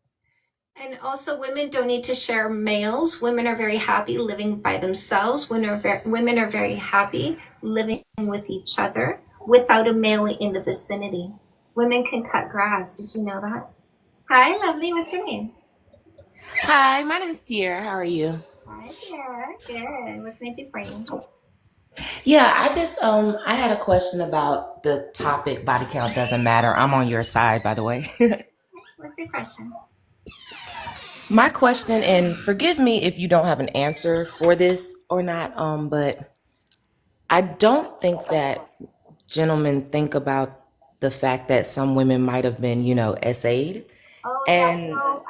And also, women don't need to share males. Women are very happy living by themselves. Women are very happy living with each other without a male in the vicinity. Women can cut grass. Did you know that? Hi, lovely. What's your name? Hi, my name's Tiara. How are you? Hi, Tiara. Good. What can I do for you? Yeah, I had a question about the topic body count doesn't matter. I'm on your side, by the way. What's your question? My question, and forgive me if you don't have an answer for this or not, but I don't think that gentlemen think about the fact that some women might have been, essayed. Oh, And yeah, no,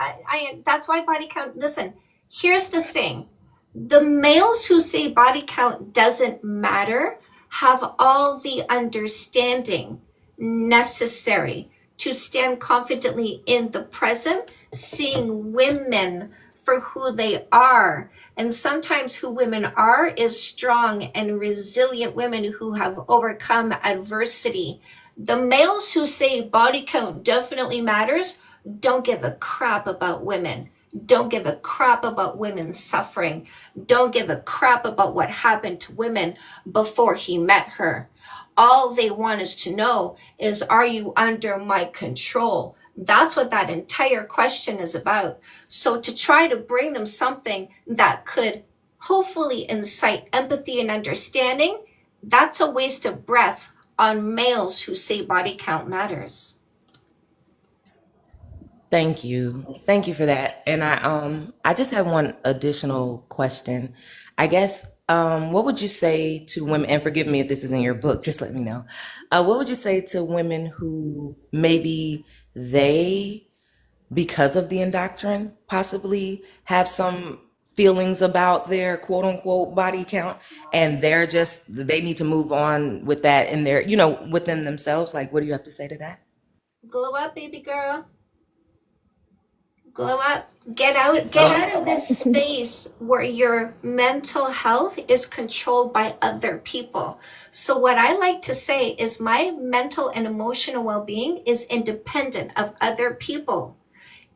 that's why body count. Listen, here's the thing. The males who say body count doesn't matter have all the understanding necessary to stand confidently in the present, seeing women for who they are. And sometimes who women are is strong and resilient women who have overcome adversity. The males who say body count definitely matters don't give a crap about women. Don't give a crap about women suffering. Don't give a crap about what happened to women before he met her. All they want us to know is, are you under my control? That's what that entire question is about. So to try to bring them something that could hopefully incite empathy and understanding, that's a waste of breath on males who say body count matters. Thank you. Thank you for that. And I just have one additional question. I guess what would you say to women, and forgive me if this is in your book, just let me know. What would you say to women who maybe they, because of the indoctrine, possibly have some feelings about their quote unquote body count, and they need to move on with that in their, within themselves? Like, what do you have to say to that? Glow up, baby girl. Glow up. Get out of this space where your mental health is controlled by other people. So what I like to say is my mental and emotional well-being is independent of other people,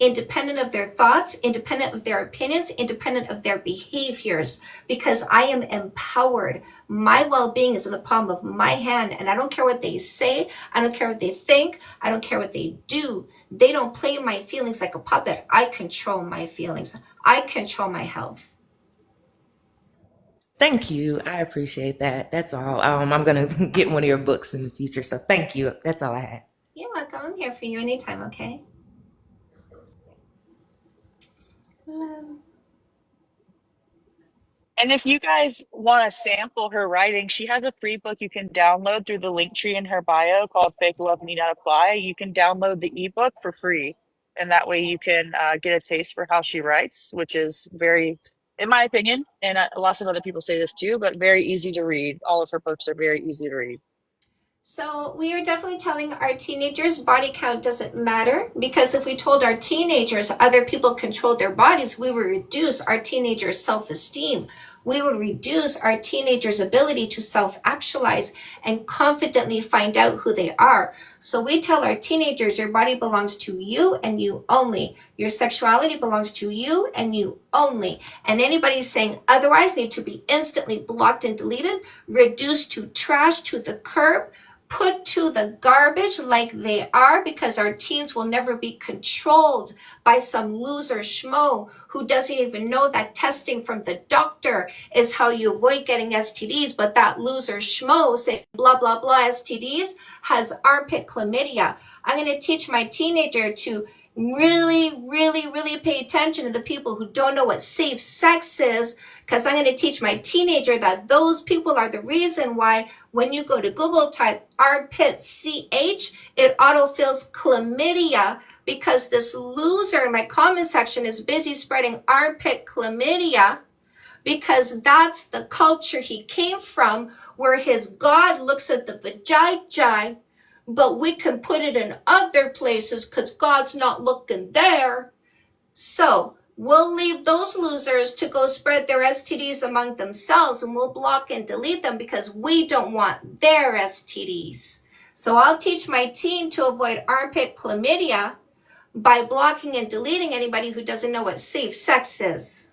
independent of their thoughts, independent of their opinions, independent of their behaviors, because I am empowered. My well-being is in the palm of my hand, and I don't care what they say. I don't care what they think. I don't care what they do. They don't play my feelings like a puppet. I control my feelings. I control my health. Thank you. I appreciate that. That's all. I'm going to get one of your books in the future. So thank you. That's all I had. You're welcome. I'm here for you anytime, okay? And if you guys want to sample her writing, she has a free book you can download through the link tree in her bio called Fake Love Need Not Apply. You can download the ebook for free. And that way you can get a taste for how she writes, which is very, in my opinion, and lots of other people say this too, but very easy to read. All of her books are very easy to read. So we are definitely telling our teenagers body count doesn't matter, because if we told our teenagers other people control their bodies, we would reduce our teenagers' self-esteem. We would reduce our teenagers' ability to self-actualize and confidently find out who they are. So we tell our teenagers your body belongs to you and you only. Your sexuality belongs to you and you only. And anybody saying otherwise need to be instantly blocked and deleted, reduced to trash, to the curb, put to the garbage like they are, because our teens will never be controlled by some loser schmo who doesn't even know that testing from the doctor is how you avoid getting STDs, but that loser schmo saying blah, blah, blah STDs has armpit chlamydia. I'm going to teach my teenager to really, really, really pay attention to the people who don't know what safe sex is, because I'm going to teach my teenager that those people are the reason why when you go to Google, type armpit CH, it autofills chlamydia, because this loser in my comment section is busy spreading armpit chlamydia, because that's the culture he came from, where his God looks at the vajayjay, but we can put it in other places because God's not looking there. So we'll leave those losers to go spread their STDs among themselves, and we'll block and delete them because we don't want their STDs. So I'll teach my teen to avoid armpit chlamydia by blocking and deleting anybody who doesn't know what safe sex is.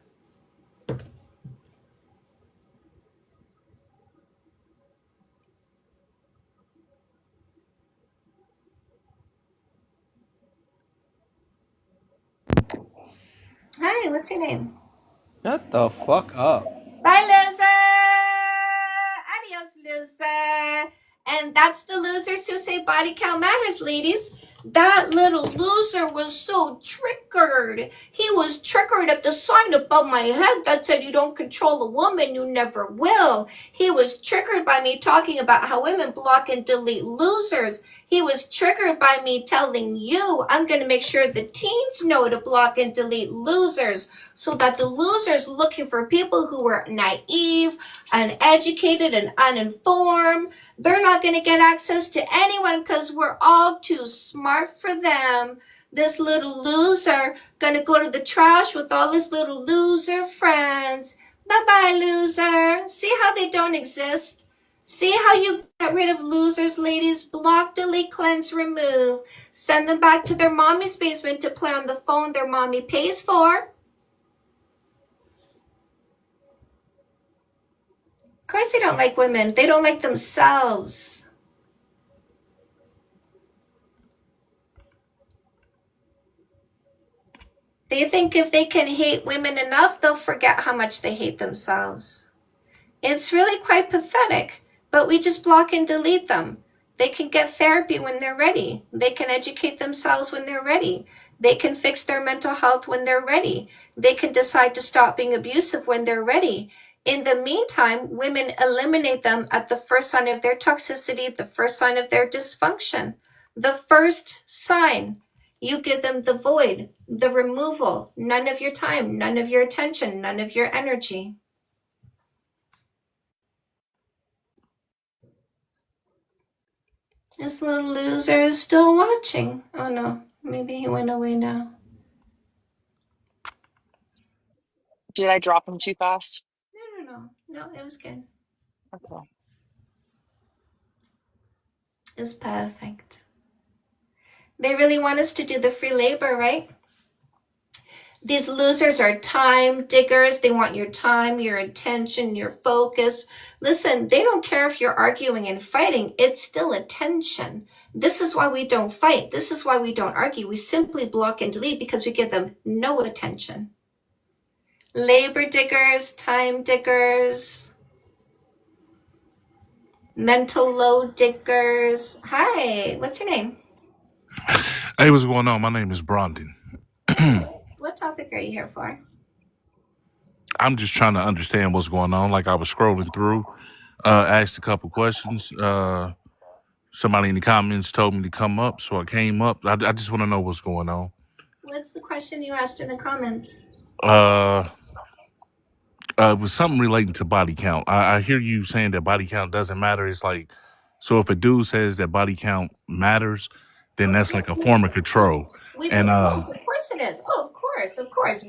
Hi, what's your name? Shut the fuck up. Bye, loser! Adios, loser! And that's the losers who say body count matters, ladies. That little loser was so triggered. He was triggered at the sign above my head that said, you don't control a woman, you never will. He was triggered by me talking about how women block and delete losers. He was triggered by me telling you I'm going to make sure the teens know to block and delete losers, so that the losers looking for people who are naive, uneducated, and uninformed, they're not going to get access to anyone because we're all too smart for them. This little loser going to go to the trash with all his little loser friends. Bye-bye, loser. See how they don't exist? See how you get rid of losers, ladies? Block, delete, cleanse, remove. Send them back to their mommy's basement to play on the phone their mommy pays for. Of course they don't like women. They don't like themselves. They think if they can hate women enough, they'll forget how much they hate themselves. It's really quite pathetic, but we just block and delete them. They can get therapy when they're ready. They can educate themselves when they're ready. They can fix their mental health when they're ready. They can decide to stop being abusive when they're ready. In the meantime, women eliminate them at the first sign of their toxicity, the first sign of their dysfunction. The first sign, you give them the void, the removal, none of your time, none of your attention, none of your energy. This little loser is still watching. Oh no, maybe he went away now. Did I drop him too fast? No, it was good. Okay. It's perfect. They really want us to do the free labor, right? These losers are time diggers. They want your time, your attention, your focus. Listen, they don't care if you're arguing and fighting. It's still attention. This is why we don't fight. This is why we don't argue. We simply block and delete because we give them no attention. Labor diggers, time diggers, mental load diggers. Hi, what's your name? Hey, what's going on? My name is Brandon. What topic are you here for? I'm just trying to understand what's going on. Like I was scrolling through, asked a couple questions. Somebody in the comments told me to come up, so I came up. I just want to know what's going on. What's the question you asked in the comments? It was something relating to body count. I hear you saying that body count doesn't matter. It's like, so if a dude says that body count matters, then that's like a form of control. We've been told, of course it is. Oh, of course.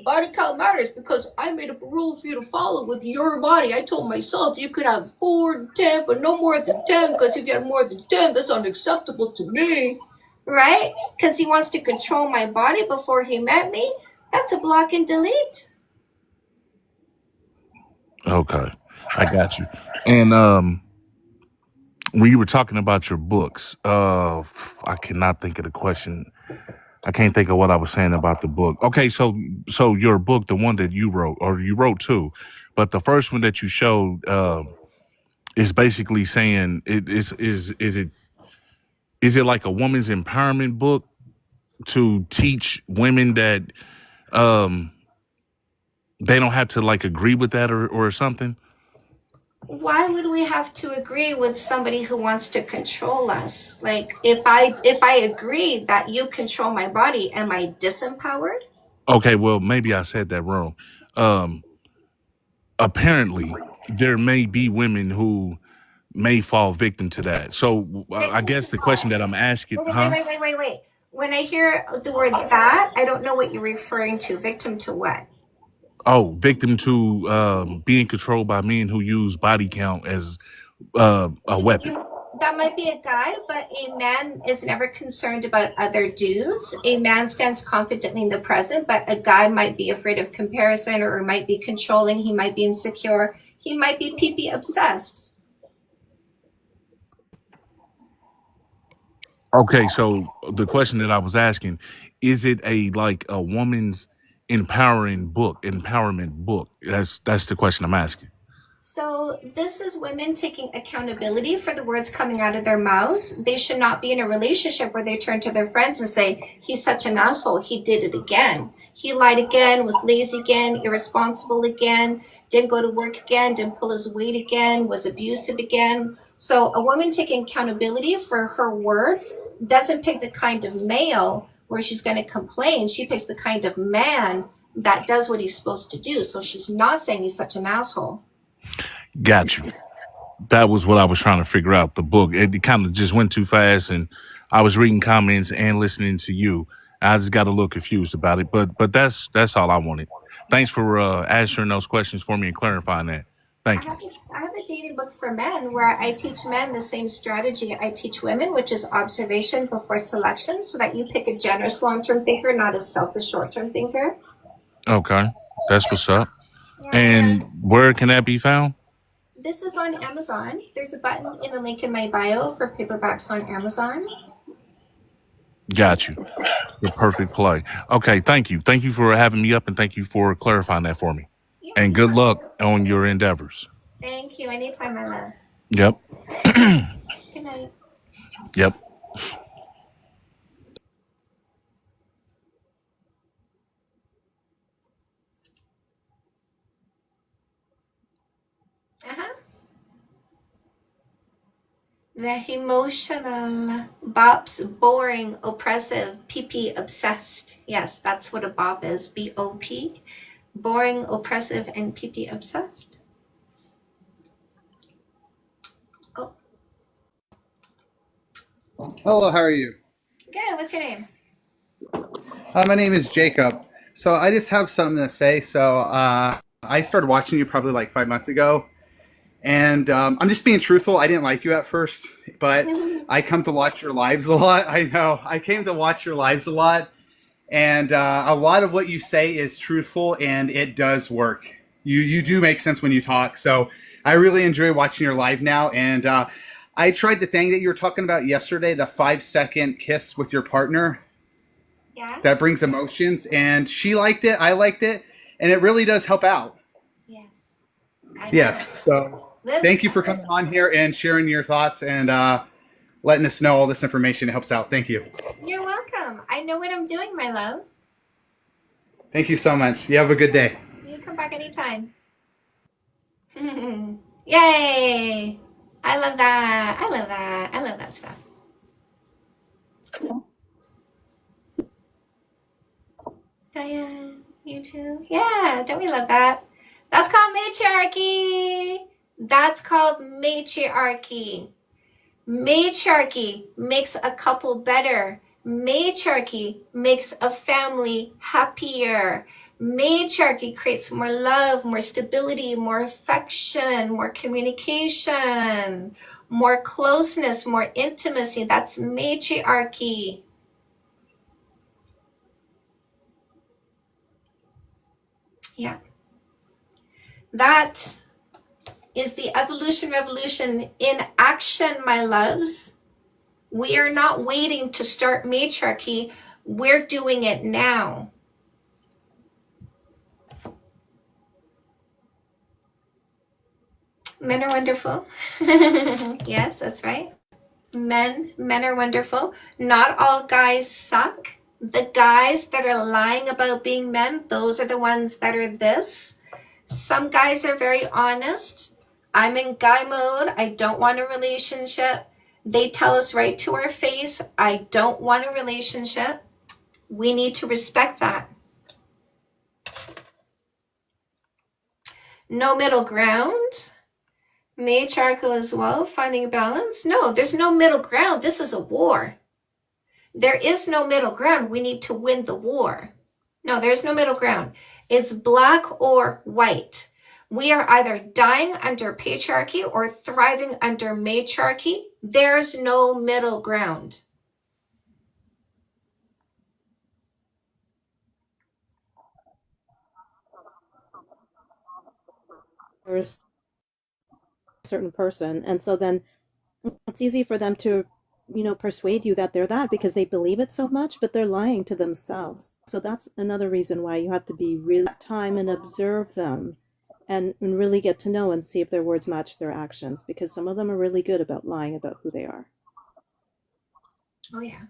Body count matters because I made up a rule for you to follow with your body. I told myself you could have 4 to 10, but no more than 10, because if you have more than 10, that's unacceptable to me. Right? Because he wants to control my body before he met me. That's a block and delete. Okay, I got you. And when you were talking about your books, I cannot think of the question. I can't think of what I was saying about the book. Okay, so your book, the one that you wrote, or you wrote 2, but the first one that you showed is basically saying is it like a woman's empowerment book to teach women that they don't have to like agree with that or something? Why would we have to agree with somebody who wants to control us? Like, if I agree that you control my body, am I disempowered? Okay, well, maybe I said that wrong. Apparently, there may be women who may fall victim to that. So I guess the question that I'm asking, Wait. When I hear the word that, I don't know what you're referring to. Victim to what? Oh, victim to being controlled by men who use body count as a weapon. That might be a guy, but a man is never concerned about other dudes. A man stands confidently in the present, but a guy might be afraid of comparison, or might be controlling. He might be insecure. He might be pee-pee obsessed. Okay, so the question that I was asking, is it a woman's empowerment book? That's the question I'm asking. So this is women taking accountability for the words coming out of their mouths. They should not be in a relationship where they turn to their friends and say, he's such an asshole, he did it again. He lied again, was lazy again, irresponsible again, didn't go to work again, didn't pull his weight again, was abusive again. So a woman taking accountability for her words doesn't pick the kind of male where she's going to complain. She picks the kind of man that does what he's supposed to do. So she's not saying he's such an asshole. Got you. That was what I was trying to figure out. The book, it kind of just went too fast, and I was reading comments and listening to you. I just got a little confused about it, but that's all I wanted. Thanks for answering those questions for me and clarifying that. Thank you. I have a dating book for men where I teach men the same strategy I teach women, which is observation before selection, so that you pick a generous long-term thinker, not a selfish short-term thinker. Okay, that's what's up. And where can that be found? This is on Amazon. There's a button in the link in my bio for paperbacks on Amazon. Got you. The perfect play. Okay, thank you. Thank you for having me up, and thank you for clarifying that for me. And good luck on your endeavors. Thank you. Anytime, my love. Yep. Good night. Yep. Uh-huh. The emotional. Bop's boring, oppressive, PP obsessed. Yes, that's what a bop is. BOP. Boring, oppressive, and PP obsessed. Oh, Hello, how are you? good. What's your name? My name is Jacob. So I just have something to say. So I started watching you probably like 5 months ago. And I'm just being truthful. I didn't like you at first, but I come to watch your lives a lot. I know. I came to watch your lives a lot. And a lot of what you say is truthful, and it does work. You do make sense when you talk. So I really enjoy watching your live now. And I tried the thing that you were talking about yesterday, the 5-second kiss with your partner. Yeah. That brings emotions, and she liked it. I liked it, and it really does help out. Yes. I know. Yes. So thank you for coming on here and sharing your thoughts and letting us know all this information. It helps out. Thank you. You're welcome. I know what I'm doing, my love. Thank you so much. You have a good day. You come back anytime. Yay! I love that. I love that. I love that stuff. Diane, you too? Yeah, don't we love that? That's called matriarchy. That's called matriarchy. Matriarchy makes a couple better. Matriarchy makes a family happier. Matriarchy creates more love, more stability, more affection, more communication, more closeness, more intimacy. That's matriarchy. Yeah. That is the evolution revolution in action, my loves. We are not waiting to start matriarchy. We're doing it now. Men are wonderful. Yes, that's right. Men are wonderful. Not all guys suck. The guys that are lying about being men, those are the ones that are this. Some guys are very honest. I'm in guy mode. I don't want a relationship. They tell us right to our face, I don't want a relationship. We need to respect that. No middle ground. Matriarchal as well, finding balance. No, there's no middle ground. This is a war. There is no middle ground. We need to win the war. No, there's no middle ground. It's black or white. We are either dying under patriarchy or thriving under matriarchy. There's no middle ground. There's a certain person, and so then it's easy for them to persuade you that they're that because they believe it so much, but they're lying to themselves. So that's another reason why you have to be really time and observe them and really get to know and see if their words match their actions, because some of them are really good about lying about who they are. Oh yeah.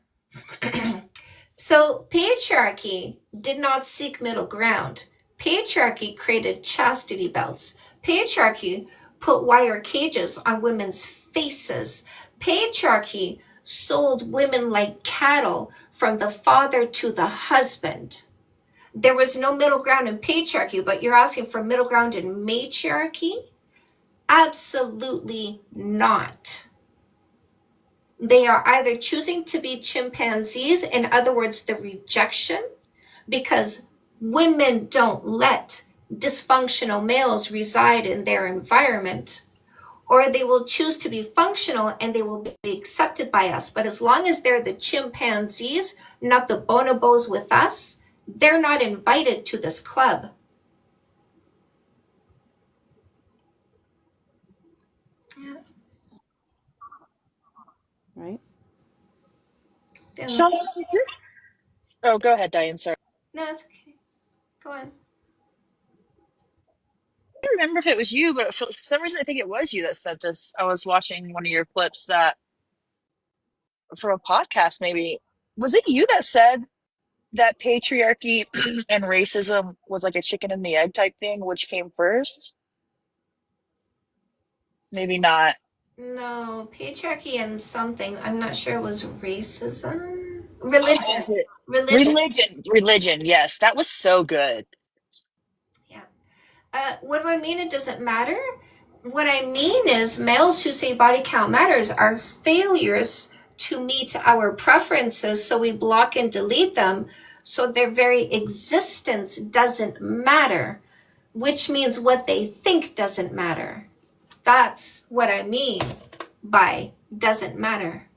So patriarchy did not seek middle ground. Patriarchy created chastity belts. Patriarchy put wire cages on women's faces. Patriarchy sold women like cattle from the father to the husband. There was no middle ground in patriarchy, but you're asking for middle ground in matriarchy? Absolutely not. They are either choosing to be chimpanzees, in other words, the rejection, because women don't let dysfunctional males reside in their environment, or they will choose to be functional and they will be accepted by us. But as long as they're the chimpanzees, not the bonobos with us, they're not invited to this club. Yeah. Right? Chantal, oh, go ahead, Diane. Sorry. No, it's okay. Go on. I don't remember if it was you, but for some reason I think it was you that said this. I was watching one of your clips that for a podcast. Maybe was it you that said that patriarchy and racism was like a chicken and the egg type thing, which came first? Maybe not. No, patriarchy and something. I'm not sure it was racism. Oh, Religion. was it Religion. religion? Yes, that was so good. Yeah. What do I mean it doesn't matter? What I mean is males who say body count matters are failures to meet our preferences, so we block and delete them, so their very existence doesn't matter, which means what they think doesn't matter. That's what I mean by doesn't matter.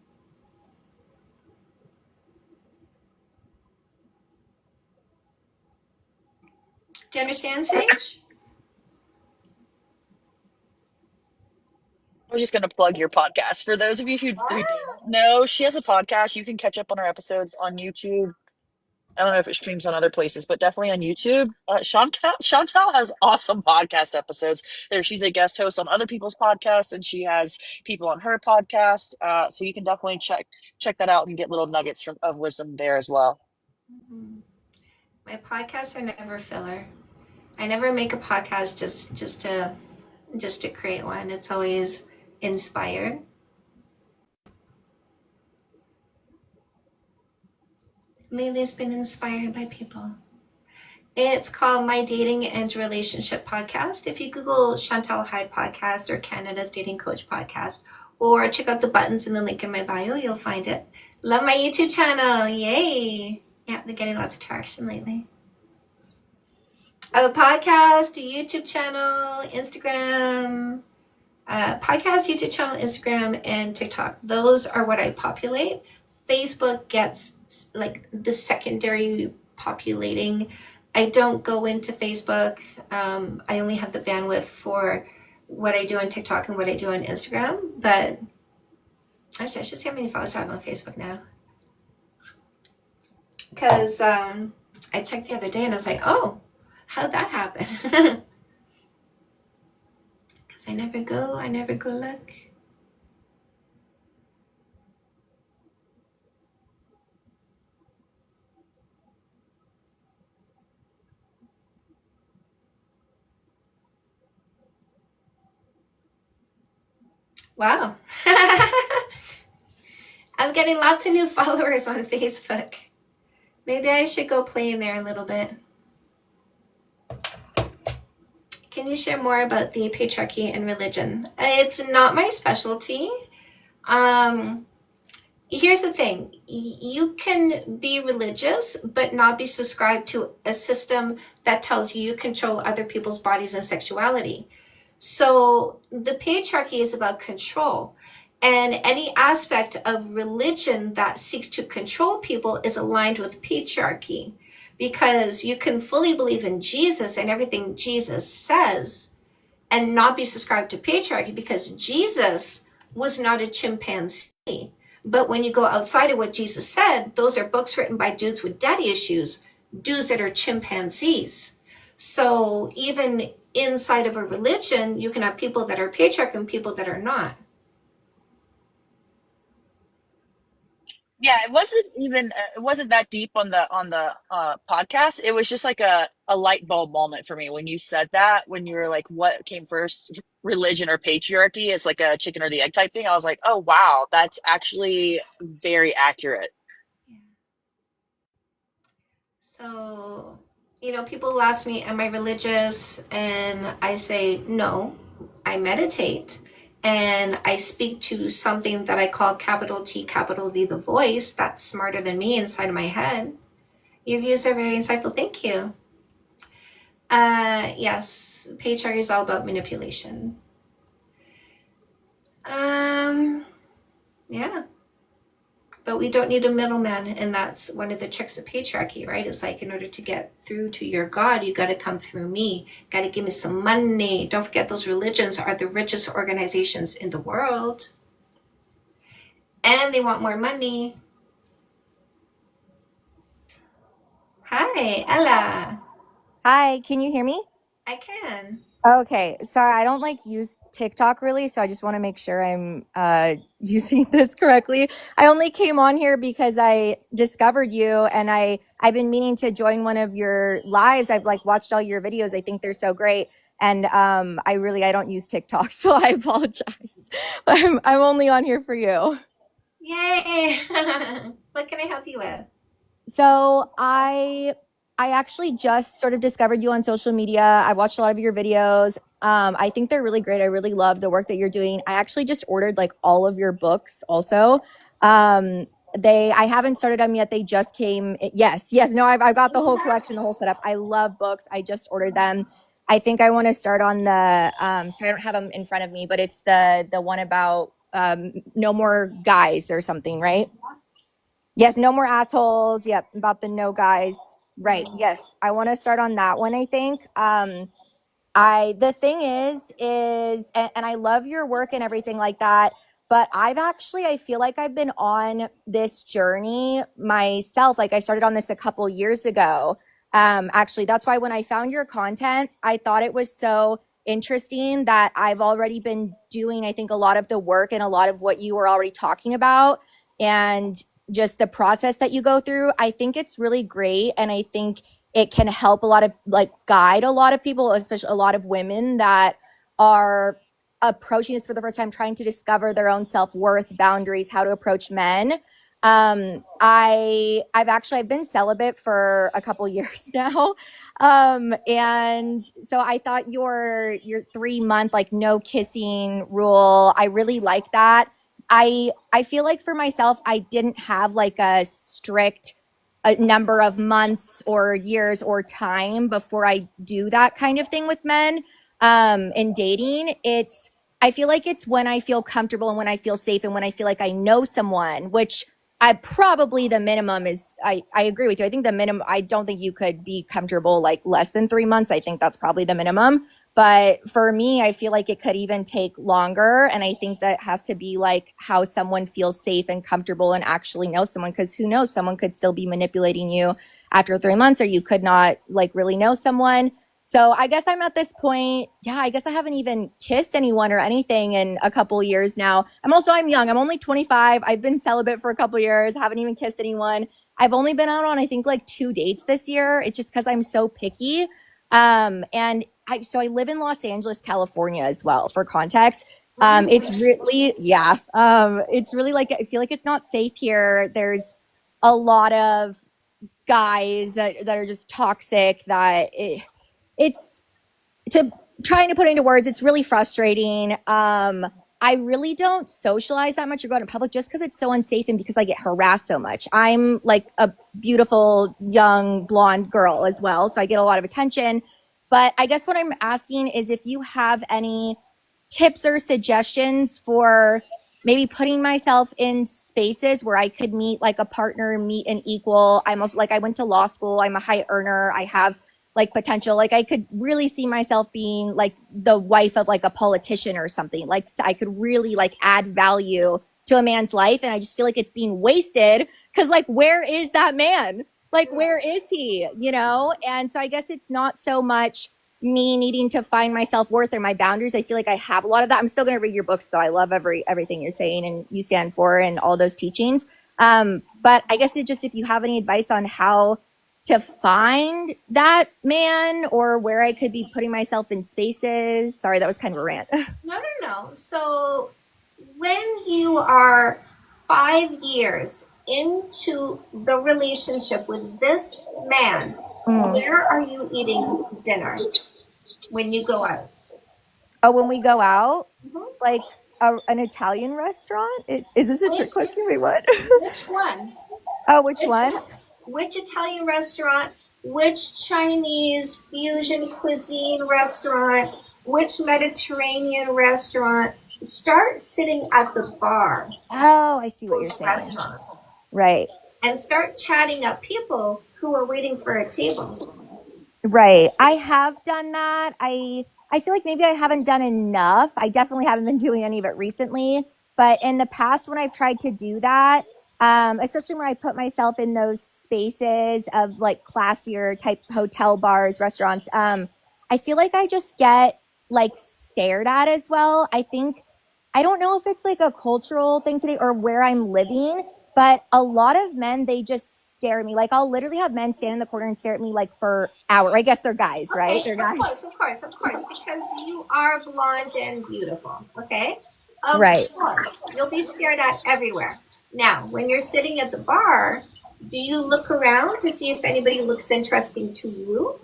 Do you understand, Sage? I was just going to plug your podcast. For those of you who don't know, she has a podcast. You can catch up on her episodes on YouTube. I don't know if it streams on other places, but definitely on YouTube. Chantel has awesome podcast episodes. She's a guest host on other people's podcasts, and she has people on her podcast. So you can definitely check that out and get little nuggets of wisdom there as well. Mm-hmm. My podcasts are never filler. I never make a podcast just to create one. It's always inspired. Lately, it's been inspired by people. It's called My Dating and Relationship Podcast. If you Google Chantel Hyde Podcast or Canada's Dating Coach Podcast, or check out the buttons in the link in my bio, you'll find it. Love my YouTube channel. Yay. Yeah, they're getting lots of traction lately. I have a podcast, a YouTube channel, Instagram, podcast, YouTube channel, Instagram, and TikTok. Those are what I populate. Facebook gets like the secondary populating. I don't go into Facebook. I only have the bandwidth for what I do on TikTok and what I do on Instagram. But actually, I should see how many followers I have on Facebook now. Because I checked the other day and I was like, oh, how'd that happen? Because I never go look. Wow. I'm getting lots of new followers on Facebook. Maybe I should go play in there a little bit. Can you share more about the patriarchy and religion? It's not my specialty. Here's the thing. You can be religious, but not be subscribed to a system that tells you you control other people's bodies and sexuality. So the patriarchy is about control. And any aspect of religion that seeks to control people is aligned with patriarchy, because you can fully believe in Jesus and everything Jesus says and not be subscribed to patriarchy, because Jesus was not a chimpanzee. But when you go outside of what Jesus said, those are books written by dudes with daddy issues, dudes that are chimpanzees. So even inside of a religion, you can have people that are patriarchal and people that are not. Yeah, it wasn't that deep on the podcast. It was just like a light bulb moment for me when you said that, when you were like, what came first, religion or patriarchy? Is like a chicken or the egg type thing. I was like, oh wow, that's actually very accurate. So, people ask me, am I religious? And I say, no, I meditate. And I speak to something that I call capital T, capital V, the voice that's smarter than me inside of my head. Your views are very insightful. Thank you. Yes, patriarchy is all about manipulation. Yeah. But we don't need a middleman, and that's one of the tricks of patriarchy, right? It's like, in order to get through to your God, you got to come through me. Got to give me some money. Don't forget, those religions are the richest organizations in the world. And they want more money. Hi, Ella. Hi, can you hear me? I can. Okay, sorry, I don't like use TikTok really, so I just want to make sure I'm using this correctly. I only came on here because I discovered you, and I've been meaning to join one of your lives. I've like watched all your videos. I think they're so great. And I don't use TikTok, so I apologize. I'm only on here for you. Yay! What can I help you with? So I actually just sort of discovered you on social media. I watched a lot of your videos. I think they're really great. I really love the work that you're doing. I actually just ordered like all of your books also. I haven't started them yet. They just came. Yes. No, I've got the whole collection, the whole setup. I love books. I just ordered them. I think I want to start on the so I don't have them in front of me, but it's the one about no more guys or something, right? Yes, no more assholes. Yep, about the no guys. Right. Yes, I want to start on that one. I think. The thing is, and I love your work and everything like that. But I feel like I've been on this journey myself. Like I started on this a couple years ago. Actually, that's why when I found your content, I thought it was so interesting that I've already been doing, I think, a lot of the work and a lot of what you were already talking about. And just the process that you go through, I think it's really great. And I think it can help a lot of guide a lot of people, especially a lot of women that are approaching this for the first time, trying to discover their own self-worth, boundaries, how to approach men. I've been celibate for a couple years now. And so I thought your 3-month no kissing rule, I really like that. I feel like for myself, I didn't have a strict number of months or years or time before I do that kind of thing with men in dating. I feel like it's when I feel comfortable and when I feel safe and when I feel like I know someone, which the minimum is, I agree with you. I think the minimum, I don't think you could be comfortable less than 3 months. I think that's probably the minimum. But for me, I feel like it could even take longer. And I think that has to be how someone feels safe and comfortable and actually know someone. Because who knows, someone could still be manipulating you after 3 months, or you could not really know someone. So I guess I'm at this point. Yeah, I guess I haven't even kissed anyone or anything in a couple years now. I'm young. I'm only 25. I've been celibate for a couple years. Haven't even kissed anyone. I've only been out on, I think 2 dates this year. It's just because I'm so picky. I live in Los Angeles, California as well, for context. It's really, it's really I feel like it's not safe here. There's a lot of guys that are just toxic it's trying to put into words. It's really frustrating. I really don't socialize that much or go to public just because it's so unsafe and because I get harassed so much. I'm a beautiful young blonde girl as well, so I get a lot of attention. But I guess what I'm asking is if you have any tips or suggestions for maybe putting myself in spaces where I could meet a partner, meet an equal. I'm also I went to law school. I'm a high earner. I have potential. I could really see myself being the wife of a politician or something. I could really add value to a man's life. And I just feel like it's being wasted because where is that man? Where is he? And so I guess it's not so much me needing to find my self-worth or my boundaries. I feel like I have a lot of that. I'm still going to read your books though. I love everything you're saying and you stand for and all those teachings. But I guess if you have any advice on how to find that man or where I could be putting myself in spaces. Sorry, that was kind of a rant. No. So when you are 5 years into the relationship with this man, where are you eating dinner when you go out? Oh, when we go out? An Italian restaurant? Is this a trick question? Wait, what? Which one? Oh, which one? Which Italian restaurant? Which Chinese fusion cuisine restaurant? Which Mediterranean restaurant? Start sitting at the bar. Oh, I see what you're saying. Restaurant. Right. And start chatting up people who are waiting for a table. Right. I have done that. I feel like maybe I haven't done enough. I definitely haven't been doing any of it recently. But in the past, when I've tried to do that, especially when I put myself in those spaces of classier type hotel bars, restaurants, I feel like I just get like stared at as well. I don't know if it's like a cultural thing today or where I'm living, but a lot of men, they just stare at me. Like I'll literally have men stand in the corner and stare at me like for hours. I guess they're guys, right? Okay, They're guys. of course, because you are blonde and beautiful, okay? Of Right. course, you'll be stared at everywhere. Now, when you're sitting at the bar, do you look around to see if anybody looks interesting to you?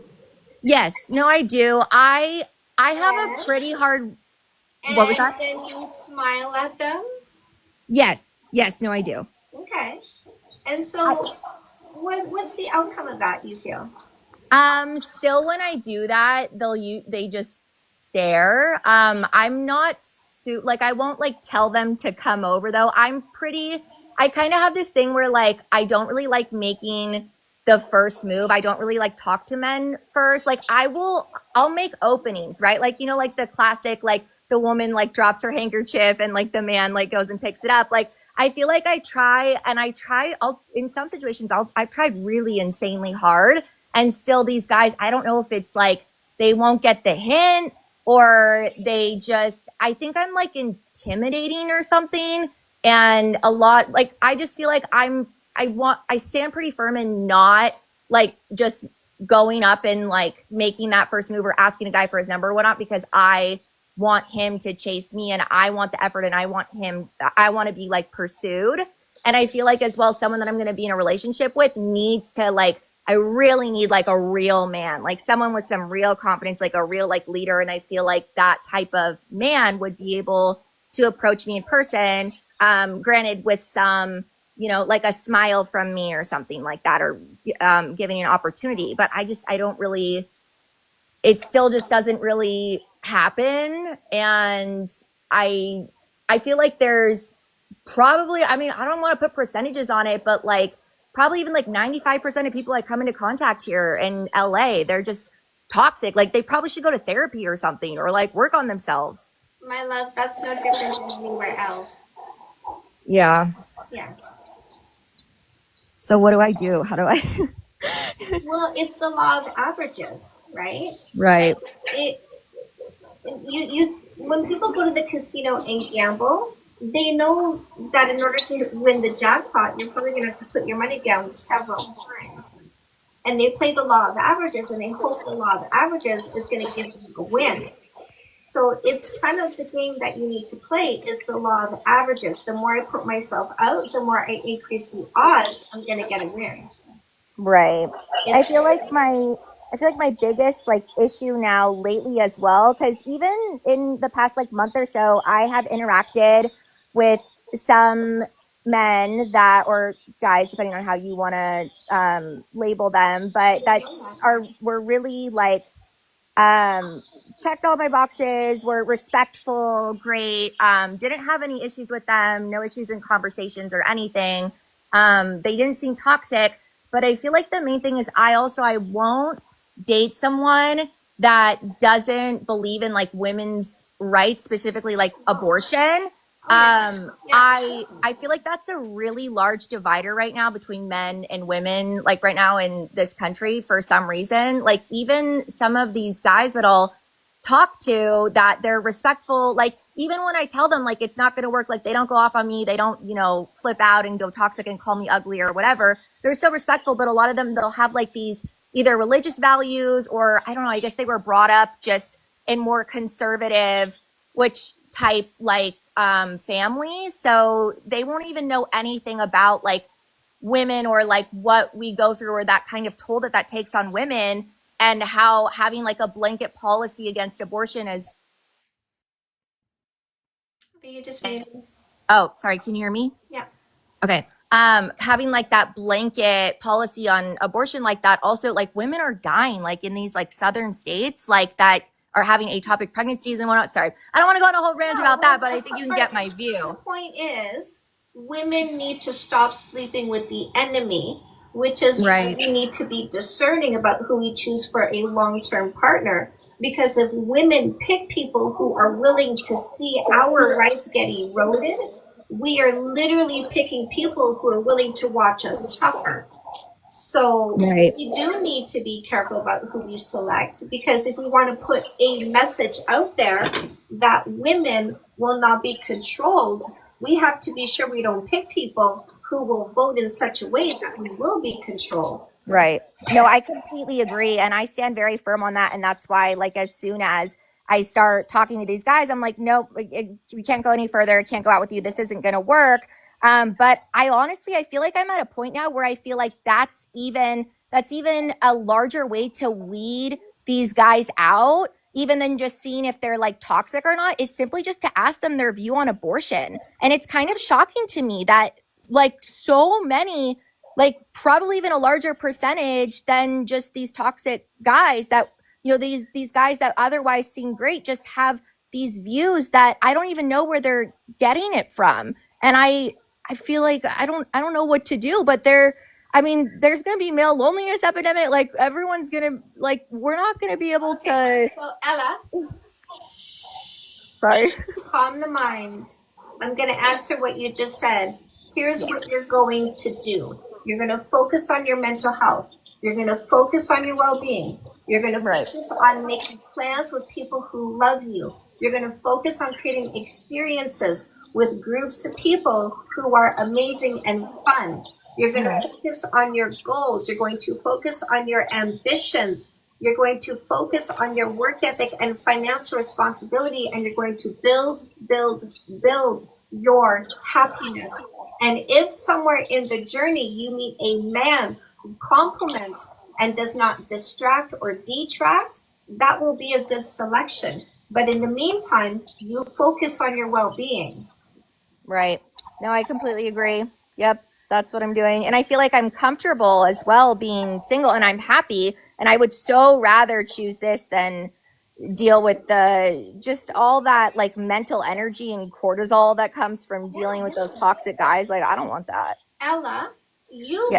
Yes. No, I do. I have a pretty hard. What was that? And then you smile at them? Yes. Yes. No, I do. Okay. And so, what's the outcome of that, you feel? Still when I do that, they just stare. I'm not like I won't like tell them to come over though. I kind of have this thing where like I don't really like making the first move. I don't really like talk to men first. Like I'll make openings, right? Like like the classic like the woman like drops her handkerchief and like the man like goes and picks it up. Like I feel like in some situations I've tried really insanely hard. And still these guys, I don't know if it's like they won't get the hint or I think I'm like intimidating or something. And a lot, like, I just feel like I stand pretty firm and not like just going up and like making that first move or asking a guy for his number or whatnot, because I want him to chase me and I want the effort and I want to be like pursued. And I feel like as well, someone that I'm going to be in a relationship with needs to like, I really need like a real man, like someone with some real confidence, like a real like leader. And I feel like that type of man would be able to approach me in person, granted with some, like a smile from me or something like that, or giving an opportunity. But it still just doesn't really happen. And I feel like there's probably, I don't want to put percentages on it, but like, probably even like 95% of people I come into contact here in LA, they're just toxic. Like they probably should go to therapy or something, or like work on themselves. My love, that's no different than anywhere else. Yeah. Yeah. So what do I do? How do I? Well, it's the law of averages, right? Right. When people go to the casino and gamble, they know that in order to win the jackpot, you're probably going to have to put your money down several times. And they play the law of averages, and they hope the law of averages is going to give you a win. So it's kind of the game that you need to play is the law of averages. The more I put myself out, the more I increase the odds I'm going to get a win. Right. I feel like my biggest like issue now lately as well, because even in the past like month or so, I have interacted with some men or guys, depending on how you want to label them, but were really like checked all my boxes, were respectful, great, didn't have any issues with them, no issues in conversations or anything. They didn't seem toxic, but I feel like the main thing is I won't date someone that doesn't believe in like women's rights, specifically like abortion. I feel like that's a really large divider right now between men and women, like right now in this country for some reason. Like even some of these guys that I'll talk to that they're respectful, like even when I tell them like it's not going to work, like they don't go off on me, they don't, flip out and go toxic and call me ugly or whatever. They're still respectful, but a lot of them, they'll have like these either religious values or I don't know, I guess they were brought up just in more conservative, which type like families. So they won't even know anything about like women or like what we go through or that kind of toll that takes on women, and how having like a blanket policy against abortion is. You just made. Oh, sorry. Can you hear me? Yeah. Okay. Having like that blanket policy on abortion like that, also like women are dying like in these like southern states like that are having ectopic pregnancies and whatnot. Sorry, I don't want to go on a whole rant about that, but I think you can get my view. The point is, women need to stop sleeping with the enemy, which is right. We need to be discerning about who we choose for a long-term partner. Because if women pick people who are willing to see our rights get eroded, we are literally picking people who are willing to watch us suffer. So Right. we do need to be careful about who we select, because if we want to put a message out there that women will not be controlled, we have to be sure we don't pick people who will vote in such a way that we will be controlled. Right. No, I completely agree. And I stand very firm on that. And that's why, like, as soon as I start talking to these guys, I'm like, nope, we can't go any further. I can't go out with you. This isn't going to work. But I honestly, I feel like I'm at a point now where I feel like that's even a larger way to weed these guys out, even than just seeing if they're like toxic or not, is simply just to ask them their view on abortion. And it's kind of shocking to me that like so many, like probably even a larger percentage than just these toxic guys that, you know, these guys that otherwise seem great just have these views that I don't even know where they're getting it from. And I feel like I don't know what to do, but there's going to be male loneliness epidemic. Like everyone's going to, like, we're not going to be able to. So Ella, Sorry. calm the mind. I'm going to answer what you just said. Here's what you're going to do. You're going to focus on your mental health. You're going to focus on your well-being. You're going to focus on making plans with people who love you. You're going to focus on creating experiences with groups of people who are amazing and fun. You're going to focus on your goals. You're going to focus on your ambitions. You're going to focus on your work ethic and financial responsibility, and you're going to build your happiness. And if somewhere in the journey you meet a man who compliments and does not distract or detract, that will be a good selection. But in the meantime, you focus on your well-being. Right. No, I completely agree. Yep. That's what I'm doing. And I feel like I'm comfortable as well being single, and I'm happy. And I would so rather choose this than deal with just all that like mental energy and cortisol that comes from dealing with those toxic guys. Like, I don't want that. Ella,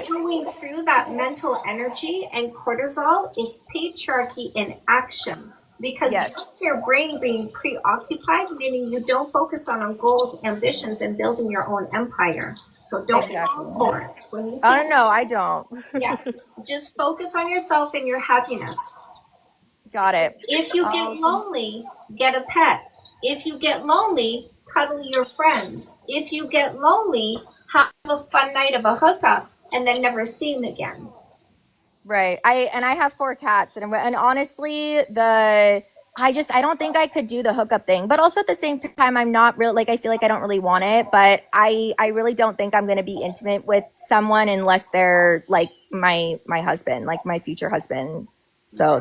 going through that mental energy and cortisol is patriarchy in action. Because that's your brain being preoccupied, meaning you don't focus on goals, ambitions, and building your own empire. So don't fall for it. When you Oh, no, I don't. just focus on yourself and your happiness. Got it. If you get lonely, get a pet. If you get lonely, cuddle your friends. If you get lonely, have a fun night of a hookup and then never see them again. Right. I have 4 cats, and honestly, I don't think I could do the hookup thing. But also at the same time, I'm not really, like, I feel like I don't really want it. But I really don't think I'm going to be intimate with someone unless they're like my husband, like my future husband. So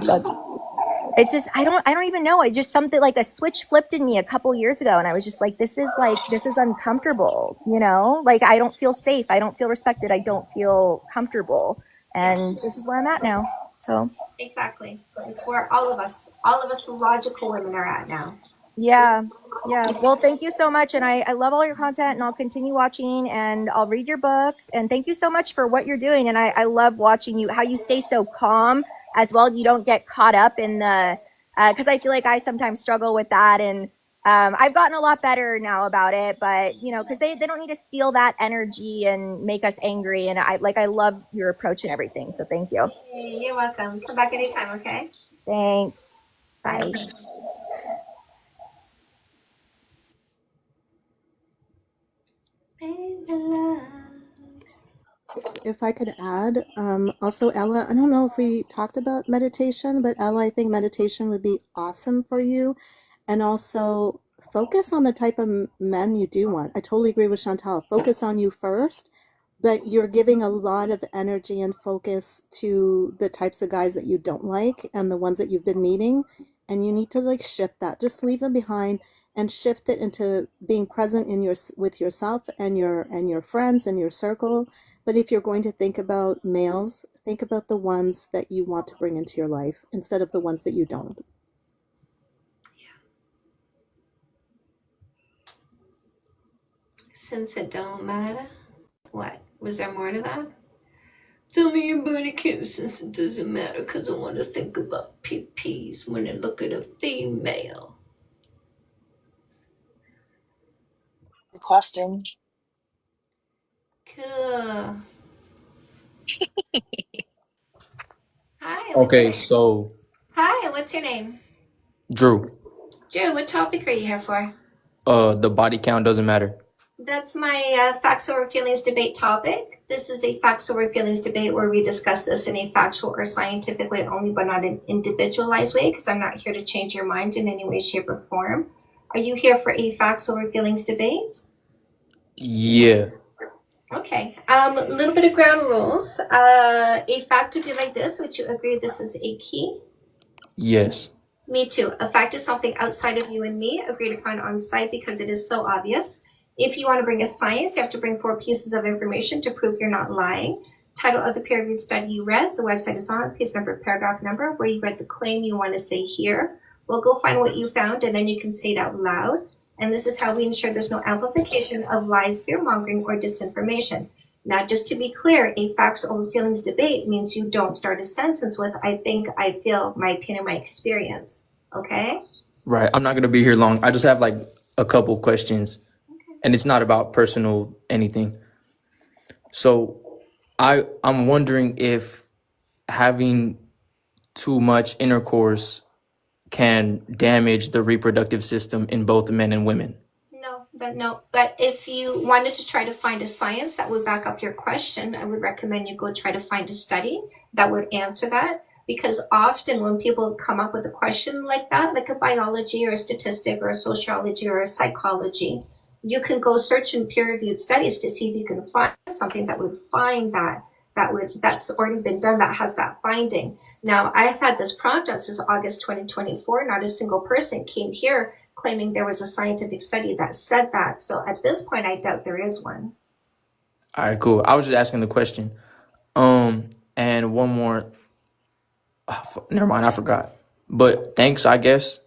it's just, I don't even know. It just something like a switch flipped in me a couple years ago, and I was just like, this is uncomfortable, you know? Like, I don't feel safe. I don't feel respected. I don't feel comfortable. And this is where I'm at now. So exactly, it's where all of us logical women are at now. Yeah. Well, thank you so much, and I love all your content, and I'll continue watching, and I'll read your books. And thank you so much for what you're doing. And I love watching how you stay so calm as well. You don't get caught up in the because I feel like I sometimes struggle with that, and I've gotten a lot better now about it. But you know, because they don't need to steal that energy and make us angry. And I love your approach and everything. So thank you. Hey, you're welcome. Come back anytime. Okay. Thanks. Bye. If I could add, also Ella, I don't know if we talked about meditation, but Ella, I think meditation would be awesome for you. And also focus on the type of men you do want. I totally agree with Chantal. Focus on you first, but you're giving a lot of energy and focus to the types of guys that you don't like and the ones that you've been meeting. And you need to like shift that. Just leave them behind and shift it into being present with yourself and your friends and your circle. But if you're going to think about males, think about the ones that you want to bring into your life instead of the ones that you don't. Since it don't matter. What? Was there more to that? Tell me your body count since it doesn't matter, because I want to think about PPs when I look at a female. Requesting. Cool. Hi, Okay, what's so Hi, what's your name? Drew, Drew, what topic are you here for? the body count doesn't matter. That's my facts over feelings debate topic. This is a facts over feelings debate where we discuss this in a factual or scientific way only, but not an individualized way, because I'm not here to change your mind in any way, shape, or form. Are you here for a facts over feelings debate? Yeah. Okay. A little bit of ground rules. A fact would be like this. Would you agree this is a key? Yes. Me too. A fact is something outside of you and me, agreed upon on site because it is so obvious. If you want to bring a science, you have to bring 4 pieces of information to prove you're not lying. Title of the peer-reviewed study you read, the website is on, page number, paragraph number, where you read the claim you want to say here. We'll go find what you found, and then you can say it out loud. And this is how we ensure there's no amplification of lies, fear-mongering, or disinformation. Now, just to be clear, a facts over feelings debate means you don't start a sentence with, I think, I feel, my opinion, my experience. Okay? Right. I'm not gonna be here long. I just have like a couple questions, and it's not about personal anything. So, I'm wondering if having too much intercourse can damage the reproductive system in both men and women. No. But if you wanted to try to find a science that would back up your question, I would recommend you go try to find a study that would answer that. Because often when people come up with a question like that, like a biology or a statistic or a sociology or a psychology, you can go search in peer-reviewed studies to see if you can find something that would find that's already been done, that has that finding. Now, I've had this prompt out since August 2024. Not a single person came here claiming there was a scientific study that said that. So at this point, I doubt there is one. All right, cool. I was just asking the question. And one more. Never mind, I forgot. But thanks, I guess.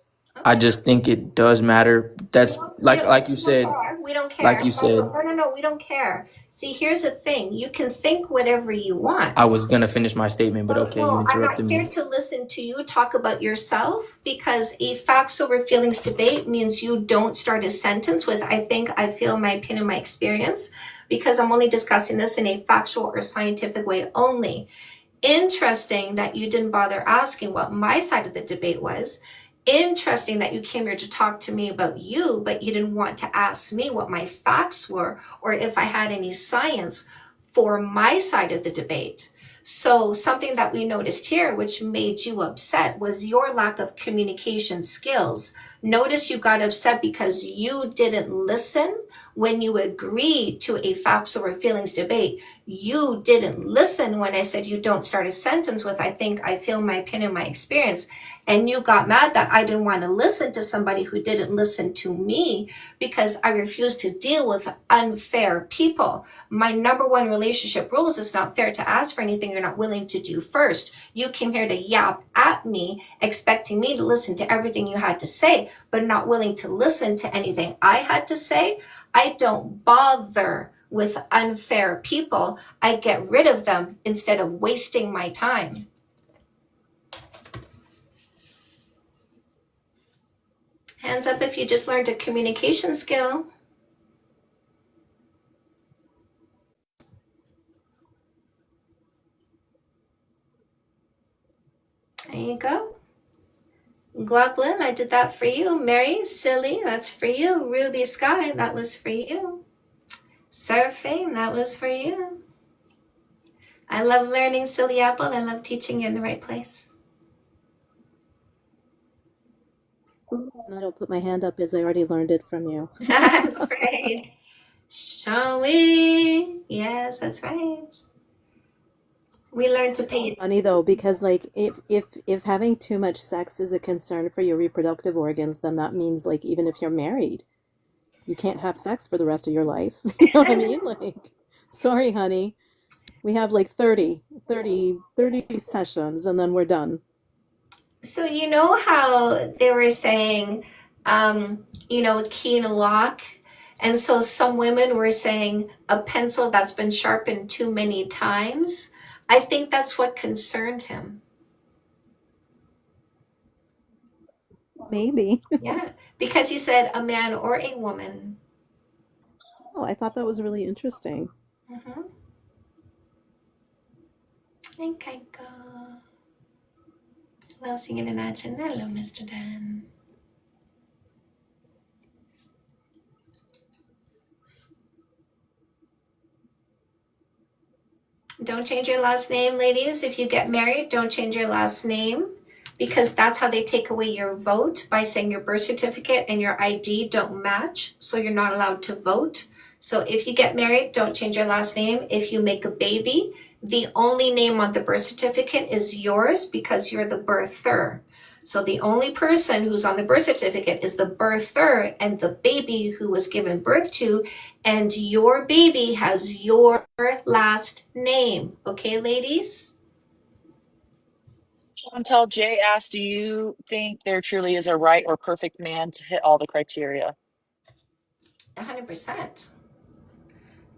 I just think it does matter. That's like you said. We don't care. Like you said, No, we don't care. See, here's the thing. You can think whatever you want. I was gonna finish my statement, but okay, you I'm interrupted not here me. to listen to you talk about yourself, because a facts over feelings debate means you don't start a sentence with, I think, I feel, my opinion, my experience, because I'm only discussing this in a factual or scientific way only. Interesting that you didn't bother asking what my side of the debate was. Interesting that you came here to talk to me about you, but you didn't want to ask me what my facts were or if I had any science for my side of the debate. So something that we noticed here, which made you upset, was your lack of communication skills. Notice you got upset because you didn't listen when you agreed to a facts over feelings debate. You didn't listen when I said you don't start a sentence with, I think, I feel, my opinion, my experience. And you got mad that I didn't want to listen to somebody who didn't listen to me because I refused to deal with unfair people. My number one relationship rule is it's not fair to ask for anything you're not willing to do first. You came here to yap at me, expecting me to listen to everything you had to say, but not willing to listen to anything I had to say. I don't bother with unfair people. I get rid of them instead of wasting my time. Hands up if you just learned a communication skill. There you go. Guaplin, I did that for you. Mary, Silly, that's for you. Ruby Sky, that was for you. Surfing, that was for you. I love learning, Silly Apple. I love teaching you in the right place. I don't put my hand up as I already learned it from you. That's right. Shall we? Yes, that's right. We learn to pay. Funny though, because like if having too much sex is a concern for your reproductive organs, then that means like even if you're married, you can't have sex for the rest of your life. You know what I mean? Like, sorry, honey. We have like 30 sessions and then we're done. So you know how they were saying, key to lock? And so some women were saying a pencil that's been sharpened too many times. I think that's what concerned him. Maybe. Yeah, because he said a man or a woman. Oh, I thought that was really interesting. Mm-hmm. Hi, Kaiko. Love singing in action. Hello, Mr. Dan. Don't change your last name, ladies. If you get married, don't change your last name because that's how they take away your vote by saying your birth certificate and your ID don't match. So you're not allowed to vote. So if you get married, don't change your last name. If you make a baby, the only name on the birth certificate is yours because you're the birther. So the only person who's on the birth certificate is the birther and the baby who was given birth to, and your baby has your last name. Okay, ladies? Chantel, Jay asked, do you think there truly is a right or perfect man to hit all the criteria? 100%.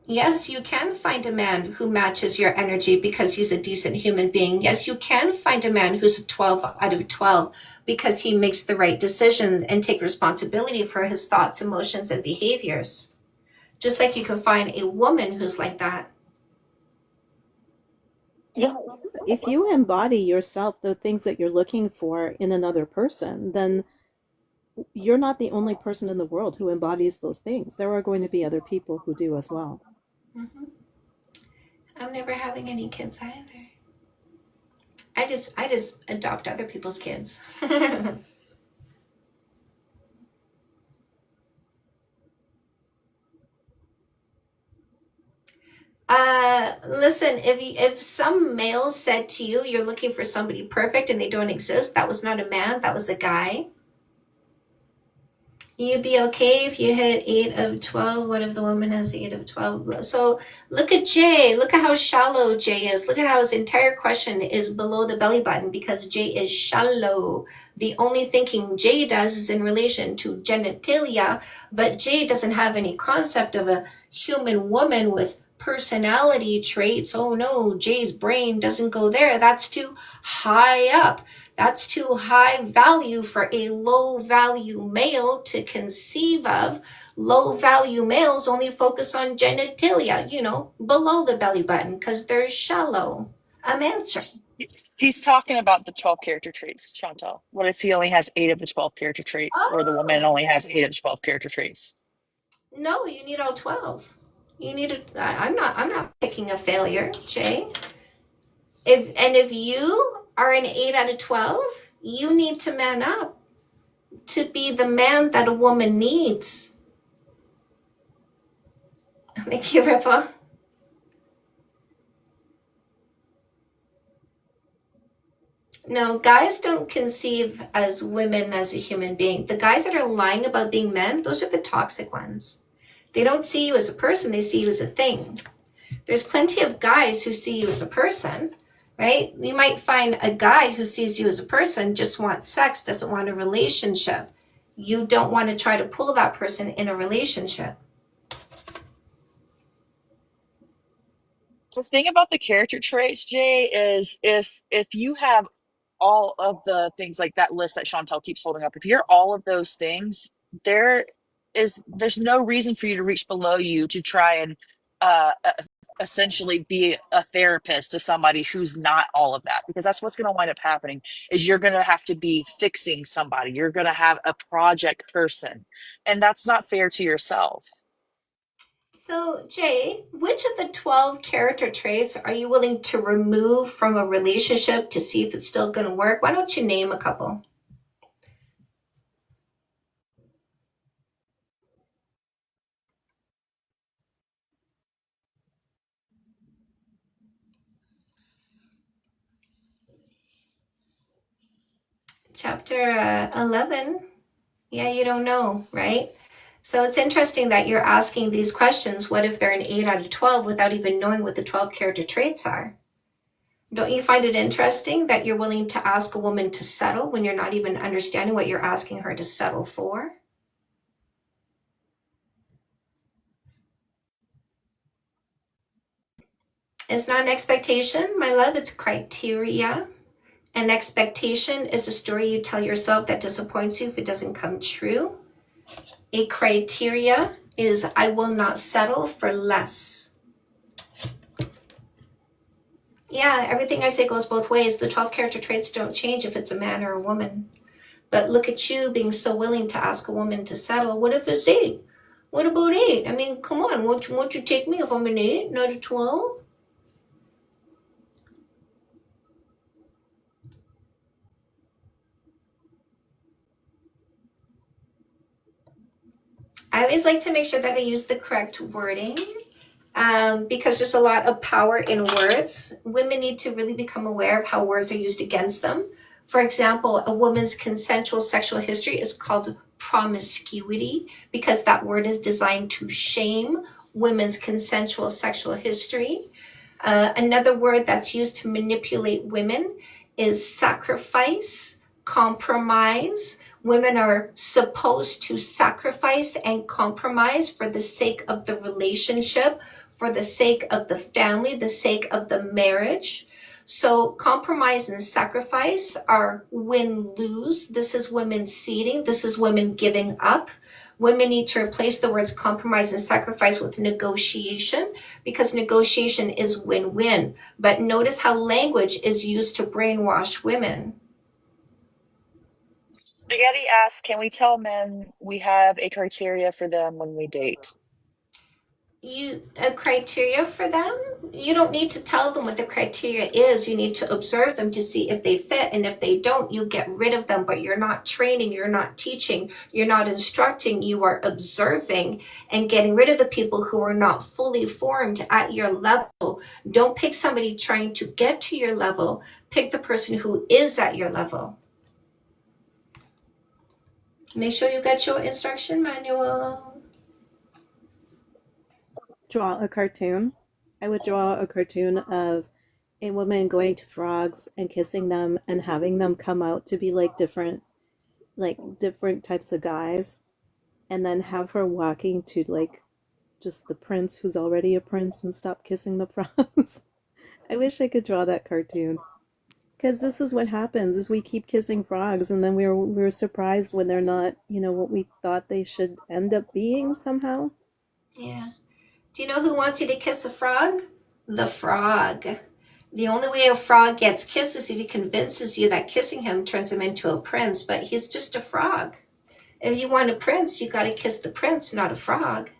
Yes, you can find a man who matches your energy because he's a decent human being. Yes, you can find a man who's a 12 out of 12 because he makes the right decisions and take responsibility for his thoughts, emotions, and behaviors. Just like you can find a woman who's like that. If you embody yourself, the things that you're looking for in another person, then you're not the only person in the world who embodies those things. There are going to be other people who do as well. Mm-hmm. I'm never having any kids either. I just adopt other people's kids. Listen, if some male said to you, you're looking for somebody perfect and they don't exist, that was not a man, that was a guy. You'd be okay if you hit 8 of 12. What if the woman has 8 of 12? So look at Jay. Look at how shallow Jay is. Look at how his entire question is below the belly button because Jay is shallow. The only thinking Jay does is in relation to genitalia, but Jay doesn't have any concept of a human woman with personality traits. Oh no, Jay's brain doesn't go there. That's too high up. That's too high value for a low value male to conceive of. Low value males only focus on genitalia, below the belly button because they're shallow. I'm answering. He's talking about the 12 character traits, Chantal. What if he only has 8 of the 12 character traits, or the woman only has 8 of the 12 character traits? No, you need all 12. You need I'm not picking a failure, Jay. If you are an 8 out of 12, you need to man up to be the man that a woman needs. Thank you, Ripa. No, guys don't conceive as women as a human being. The guys that are lying about being men, those are the toxic ones. They don't see you as a person, they see you as a thing. There's plenty of guys who see you as a person, right? You might find a guy who sees you as a person, just wants sex, doesn't want a relationship. You don't want to try to pull that person in a relationship. The thing about the character traits, Jay, is if you have all of the things like that list that Chantel keeps holding up, if you're all of those things, there's no reason for you to reach below you to try and essentially be a therapist to somebody who's not all of that, because that's what's going to wind up happening is you're going to have to be fixing somebody. You're going to have a project person, and that's not fair to yourself. So, Jay, which of the 12 character traits are you willing to remove from a relationship to see if it's still going to work? Why don't you name a couple? Chapter 11. Yeah, you don't know, right? So it's interesting that you're asking these questions. What if they're an 8 out of 12 without even knowing what the 12 character traits are? Don't you find it interesting that you're willing to ask a woman to settle when you're not even understanding what you're asking her to settle for? It's not an expectation, my love, it's criteria. An expectation is a story you tell yourself that disappoints you if it doesn't come true. A criteria is I will not settle for less. Yeah, everything I say goes both ways. The 12 character traits don't change if it's a man or a woman. But look at you being so willing to ask a woman to settle. What if it's 8? What about 8? I mean, come on, won't you take me if I'm an 8, not a 12? I always like to make sure that I use the correct wording because there's a lot of power in words. Women need to really become aware of how words are used against them. For example, a woman's consensual sexual history is called promiscuity because that word is designed to shame women's consensual sexual history. Another word that's used to manipulate women is sacrifice, compromise. Women are supposed to sacrifice and compromise for the sake of the relationship, for the sake of the family, the sake of the marriage. So compromise and sacrifice are win-lose. This is women ceding. This is women giving up. Women need to replace the words compromise and sacrifice with negotiation because negotiation is win-win. But notice how language is used to brainwash women. Spaghetti asks, can we tell men we have a criteria for them when we date? A criteria for them? You don't need to tell them what the criteria is. You need to observe them to see if they fit, and if they don't, you get rid of them. But you're not training, you're not teaching, you're not instructing, you are observing and getting rid of the people who are not fully formed at your level. Don't pick somebody trying to get to your level. Pick the person who is at your level. Make sure you get your instruction manual. Draw a cartoon. I would draw a cartoon of a woman going to frogs and kissing them and having them come out to be like different types of guys, and then have her walking to like just the prince who's already a prince and stop kissing the frogs. I wish I could draw that cartoon. Because this is what happens is we keep kissing frogs and then we're surprised when they're not, what we thought they should end up being somehow. Yeah. Do you know who wants you to kiss a frog? The frog. The only way a frog gets kissed is if he convinces you that kissing him turns him into a prince, but he's just a frog. If you want a prince, you got to kiss the prince, not a frog.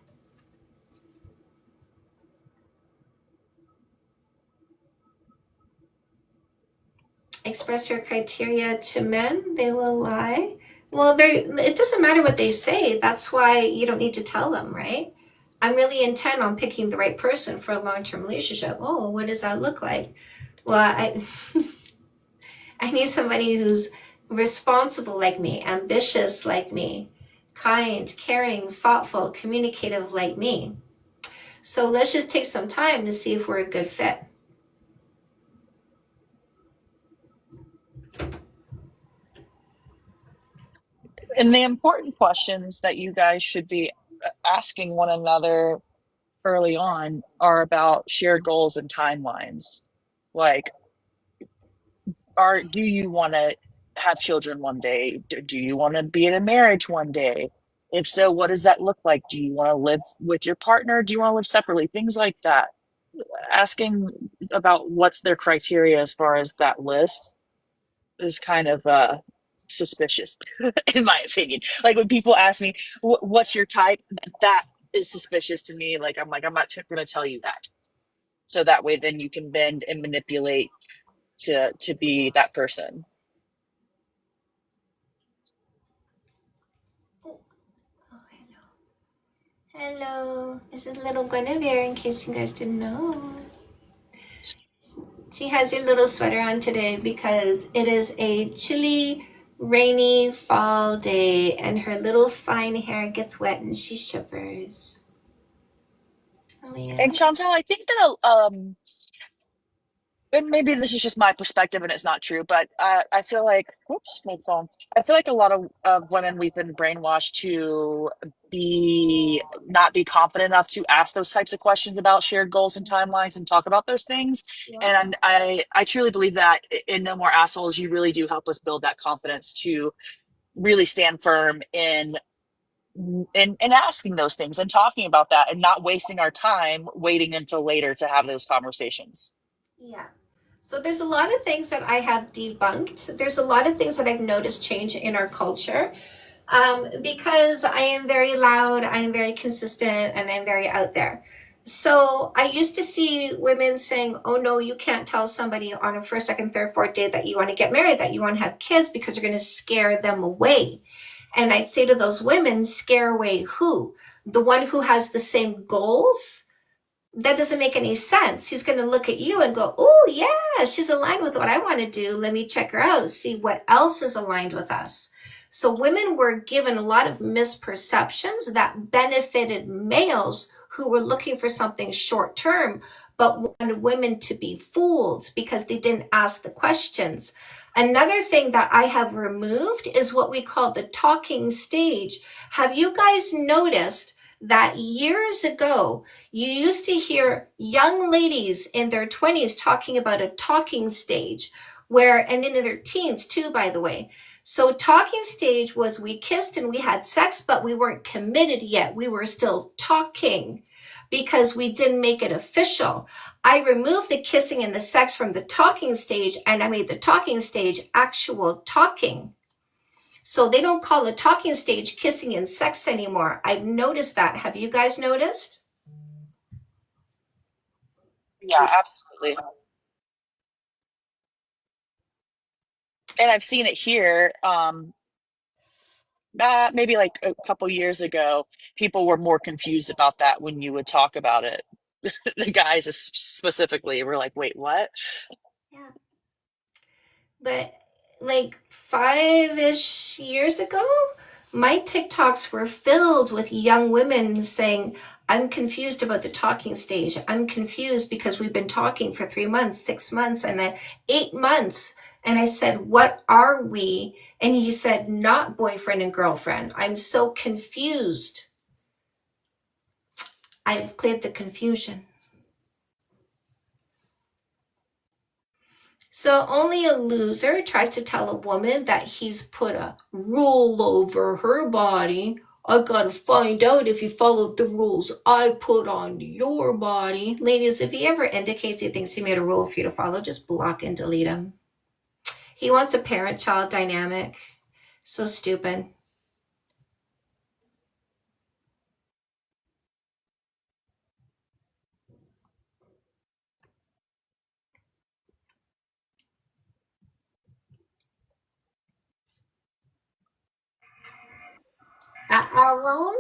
Express your criteria to men, they will lie. Well, it doesn't matter what they say. That's why you don't need to tell them, right? I'm really intent on picking the right person for a long-term relationship. Oh, what does that look like? Well, I need somebody who's responsible like me, ambitious like me, kind, caring, thoughtful, communicative like me. So let's just take some time to see if we're a good fit. And the important questions that you guys should be asking one another early on are about shared goals and timelines. Like, do you want to have children one day? Do you want to be in a marriage one day? If so, what does that look like? Do you want to live with your partner? Do you want to live separately? Things like that. Asking about what's their criteria as far as that list is kind of suspicious, in my opinion. Like when people ask me, "What's your type?" That is suspicious to me. Like I'm not going to tell you that. So that way, then you can bend and manipulate to be that person. Hello, this is little Guinevere, in case you guys didn't know. She has your little sweater on today because it is a chilly, rainy fall day and her little fine hair gets wet and she shivers. Oh, yeah. And Chantal, I think that and maybe this is just my perspective and it's not true, but I feel like, whoops, my phone. I feel like a lot of women, we've been brainwashed to not be confident enough to ask those types of questions about shared goals and timelines and talk about those things. Yeah. And I truly believe that in No More Assholes, you really do help us build that confidence to really stand firm in asking those things and talking about that and not wasting our time waiting until later to have those conversations. Yeah. So there's a lot of things that I have debunked. There's a lot of things that I've noticed change in our culture. Because I am very loud, I am very consistent, and I'm very out there. So I used to see women saying, oh no, you can't tell somebody on a first, second, third, fourth date that you want to get married, that you want to have kids, because you're going to scare them away. And I'd say to those women, scare away who? The one who has the same goals? That doesn't make any sense. He's going to look at you and go, oh yeah, she's aligned with what I want to do. Let me check her out, see what else is aligned with us. So women were given a lot of misperceptions that benefited males who were looking for something short term, but wanted women to be fooled because they didn't ask the questions. Another thing that I have removed is what we call the talking stage. Have you guys noticed that years ago, you used to hear young ladies in their 20s talking about a talking stage, and in their teens too, by the way. So talking stage was we kissed and we had sex, but we weren't committed yet. We were still talking because we didn't make it official. I removed the kissing and the sex from the talking stage, and I made the talking stage actual talking. So they don't call the talking stage kissing and sex anymore. I've noticed that. Have you guys noticed? Yeah, absolutely. And I've seen it here. Maybe like a couple years ago, people were more confused about that when you would talk about it. The guys specifically were like, wait, what? Yeah. But like 5-ish years ago, my TikToks were filled with young women saying, I'm confused about the talking stage. I'm confused because we've been talking for 3 months, 6 months, and 8 months. And I said, what are we? And he said, not boyfriend and girlfriend. I'm so confused. I've cleared the confusion. So only a loser tries to tell a woman that he's put a rule over her body. I gotta find out if you followed the rules I put on your body. Ladies, if he ever indicates he thinks he made a rule for you to follow, just block and delete him. He wants a parent-child dynamic. So stupid. Aaron?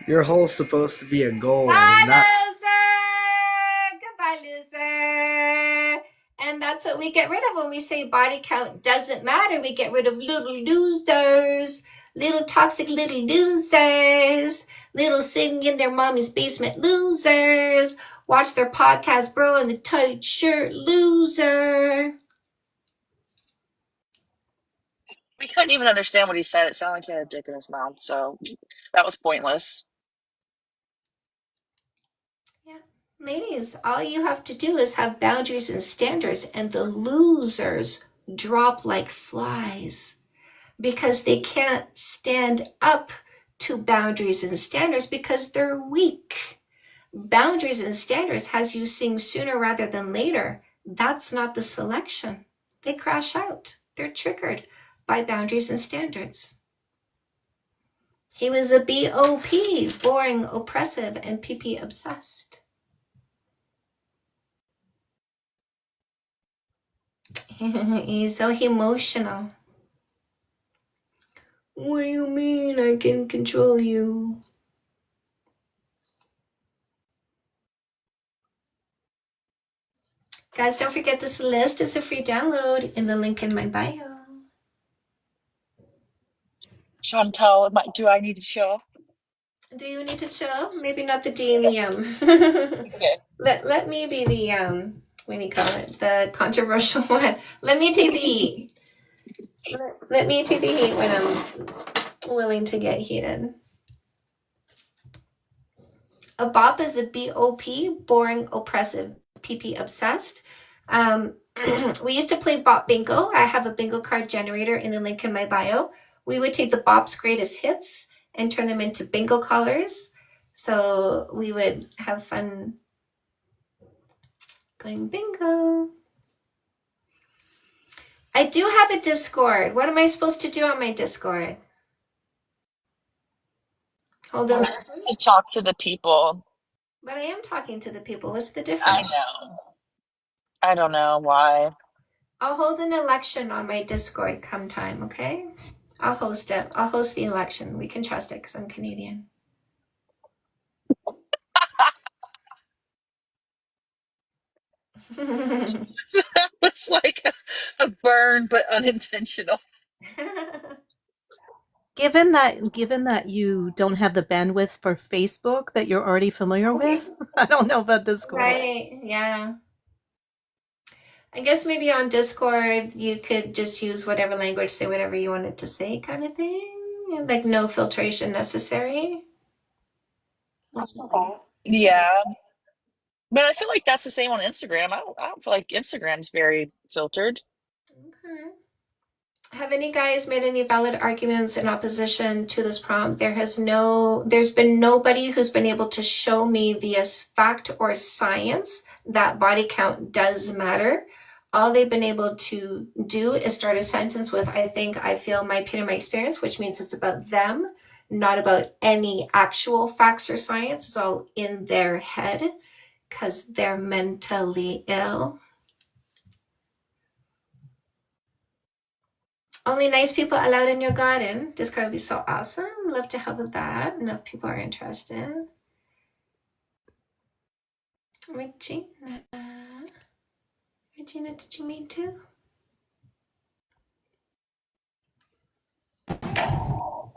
Your hole's supposed to be a goal, Bye, not. loser! Goodbye, loser! And that's what we get rid of when we say body count doesn't matter. We get rid of little losers, little toxic little losers, little sitting in their mommy's basement losers, watch their podcast bro in the tight shirt loser. We couldn't even understand what he said. It sounded like he had a dick in his mouth. So that was pointless. Ladies, all you have to do is have boundaries and standards, and the losers drop like flies because they can't stand up to boundaries and standards because they're weak. Boundaries and standards has you sing sooner rather than later. That's not the selection. They crash out. They're triggered by boundaries and standards. He was a BOP, boring, oppressive, and PP obsessed. He's so emotional. What do you mean I can control you? Guys, don't forget this list is a free download in the link in my bio. Chantal, do I need to show? Do you need to show? Maybe not the D and the M. Okay. Let me be the what do you call it? The controversial one. Let me take the heat. Let me take the heat when I'm willing to get heated. A BOP is a BOP, boring, oppressive, PP obsessed. We used to play BOP bingo. I have a bingo card generator in the link in my bio. We would take the BOP's greatest hits and turn them into bingo colors. So we would have fun going bingo. I do have a Discord. What am I supposed to do on my Discord? Hold on. To talk to the people. But I am talking to the people. What's the I difference? know. I don't know why. I'll hold an election on my Discord come time, okay? I'll host it. I'll host the election. We can trust it because I'm Canadian. It's like a burn, but unintentional. Given that you don't have the bandwidth for Facebook that you're already familiar with, I don't know about Discord. Right, yeah. I guess maybe on Discord you could just use whatever language, say whatever you wanted to say kind of thing. Like no filtration necessary. Yeah. But I feel like that's the same on Instagram. I don't feel like Instagram's very filtered. Okay. Have any guys made any valid arguments in opposition to this prompt? There's been nobody who's been able to show me via fact or science that body count does matter. All they've been able to do is start a sentence with, I think, I feel, my opinion, my experience, which means it's about them, not about any actual facts or science. It's all in their head because they're mentally ill. Only nice people allowed in your garden. Discord would be so awesome. Love to help with that. Enough people are interested. Regina. Regina, did you meet too? Oh,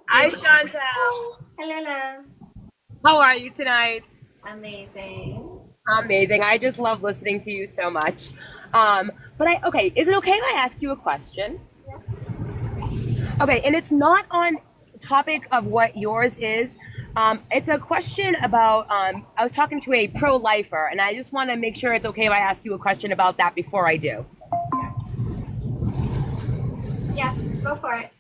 Hi, Regina. Chantel. Hello. How are you tonight? Amazing. Amazing. I just love listening to you so much. Okay, is it okay if I ask you a question? Okay, and it's not on topic of what yours is. It's a question about, I was talking to a pro-lifer, and I just want to make sure it's okay if I ask you a question about that before I do. Yeah, go for it.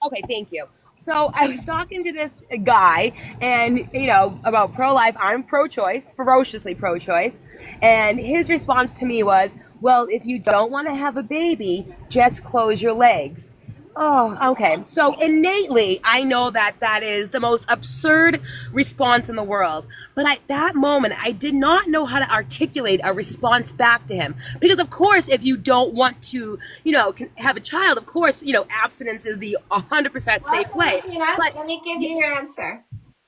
Okay, thank you. So I was talking to this guy and, about pro-life. I'm pro-choice, ferociously pro-choice. And his response to me was, well, if you don't want to have a baby, just close your legs. Oh, okay. So innately, I know that is the most absurd response in the world. But at that moment, I did not know how to articulate a response back to him. Because of course, if you don't want to, have a child, of course, abstinence is the 100% safe way. But let me give you your answer.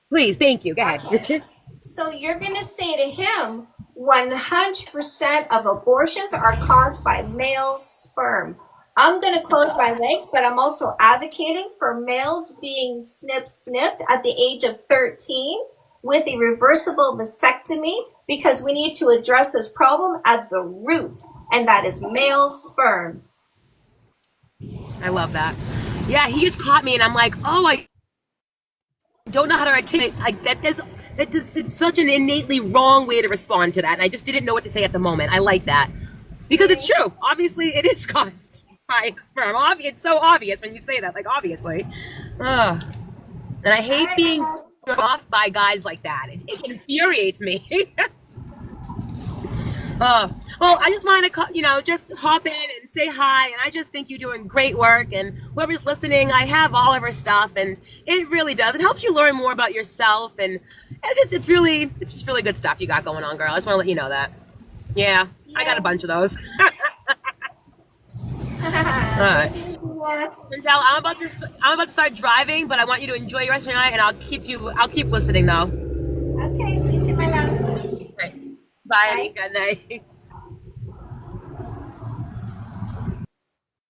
Please, thank you. Go ahead. Okay. So you're going to say to him, 100% of abortions are caused by male sperm. I'm going to close my legs, but I'm also advocating for males being snipped at the age of 13 with a reversible vasectomy because we need to address this problem at the root, and that is male sperm. I love that. Yeah, he just caught me, and I'm like, oh, I don't know how to articulate. It's such an innately wrong way to respond to that, and I just didn't know what to say at the moment. I like that. Because it's true. Obviously, it is caused by sperm. It's so obvious when you say that, obviously. And I hate being thrown off by guys like that. It infuriates me. Well, I just wanted to, just hop in and say hi, and I just think you're doing great work, and whoever's listening, I have all of her stuff, and it really does. It helps you learn more about yourself, and it's just really good stuff you got going on, girl. I just want to let you know that. Yeah, I got a bunch of those. All right. Chantel, I'm about to start driving, but I want you to enjoy your rest of your night, and I'll keep listening though. Okay, me too, my love. Right. Bye. Good night.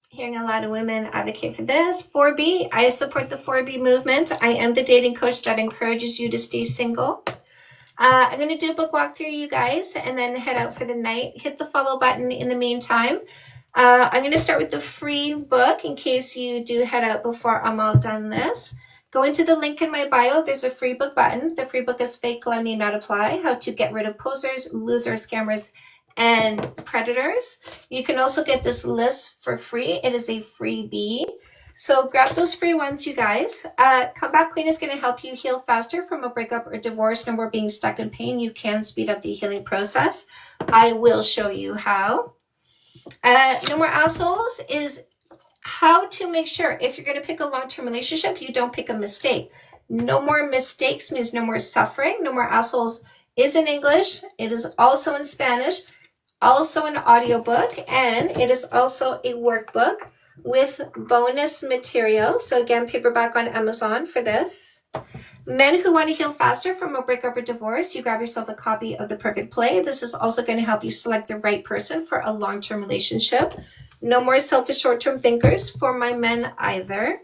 Hearing a lot of women advocate for this. 4B, I support the 4B movement. I am the dating coach that encourages you to stay single. I'm going to do a book walkthrough, you guys, and then head out for the night. Hit the follow button in the meantime. I'm going to start with the free book in case you do head out before I'm all done this. Go into the link in my bio. There's a free book button. The free book is Fake Love Need Not Apply, How to Get Rid of Posers, Losers, Scammers, and Predators. You can also get this list for free. It is a freebie. So grab those free ones, you guys. Comeback Queen is going to help you heal faster from a breakup or divorce. No more being stuck in pain. You can speed up the healing process. I will show you how. No More Assholes is how to make sure if you're going to pick a long-term relationship, you don't pick a mistake. No More Mistakes means no more suffering. No More Assholes is in English. It is also in Spanish, also an audiobook, and it is also a workbook with bonus material. So again, paperback on Amazon for this. Men who want to heal faster from a breakup or divorce, you grab yourself a copy of The Perfect Play. This is also going to help you select the right person for a long-term relationship. No More Selfish Short-Term Thinkers for my men either.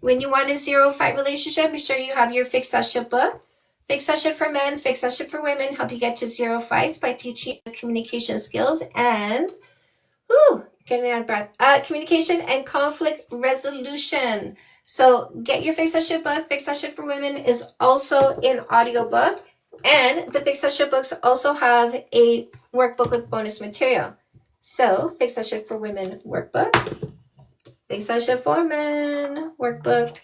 When you want a zero-fight relationship, be sure you have your Fix That Shit book. Fix That Shit for men, Fix That Shit for women, help you get to zero fights by teaching you communication skills and, getting out of breath, communication and conflict resolution. So get your Fix That Shit book. Fix That Shit for women is also in audiobook. And the Fix That Shit books also have a workbook with bonus material. So Fix That Shit for women workbook. Fix That Shit for men workbook.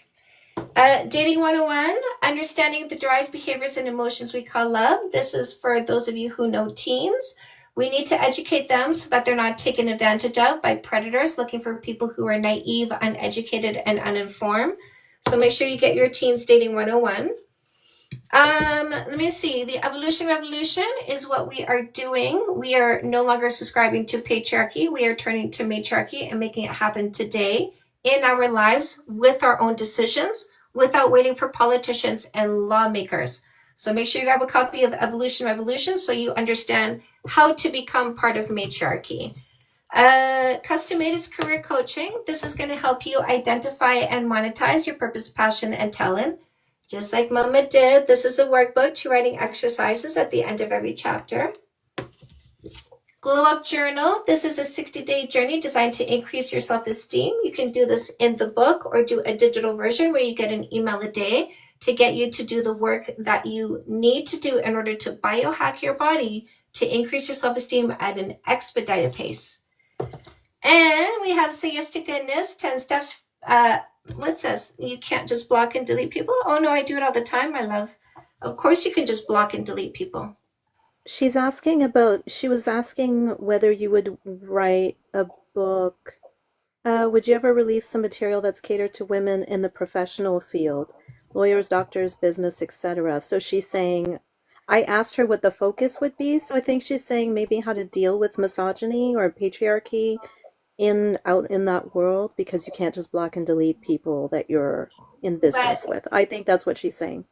Dating 101, understanding the drives, behaviors, and emotions we call love. This is for those of you who know teens. We need to educate them so that they're not taken advantage of by predators looking for people who are naive, uneducated, and uninformed. So make sure you get your Teens Dating 101. Let me see. The Evolution Revolution is what we are doing. We are no longer subscribing to patriarchy. We are turning to matriarchy and making it happen today in our lives with our own decisions without waiting for politicians and lawmakers. So make sure you grab a copy of Evolution Revolution so you understand how to become part of matriarchy. Custom Made is career coaching. This is going to help you identify and monetize your purpose, passion, and talent. Just like Mama did, this is a workbook to writing exercises at the end of every chapter. Glow Up Journal. This is a 60-day journey designed to increase your self-esteem. You can do this in the book or do a digital version where you get an email a day to get you to do the work that you need to do in order to biohack your body to increase your self-esteem at an expedited pace. And we have Say Yes to Goodness, 10 steps. What's this? You can't just block and delete people? Oh no, I do it all the time, my love. Of course you can just block and delete people. She was asking whether you would write a book. Would you ever release some material that's catered to women in the professional field? Lawyers, doctors, business, etc. So she's saying, I asked her what the focus would be. So I think she's saying maybe how to deal with misogyny or patriarchy out in that world, because you can't just block and delete people that you're in business with. I think that's what she's saying.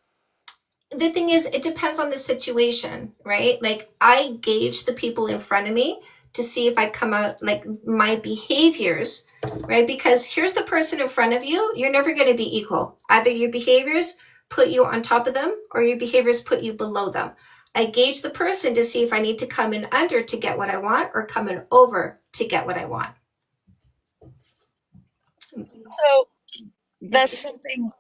The thing is, it depends on the situation, right? Like, I gauge the people in front of me to see if I come out, like, my behaviors, right? Because here's the person in front of you. You're never going to be equal. Either your behaviors put you on top of them or your behaviors put you below them. I gauge the person to see if I need to come in under to get what I want or come in over to get what I want. So that's something.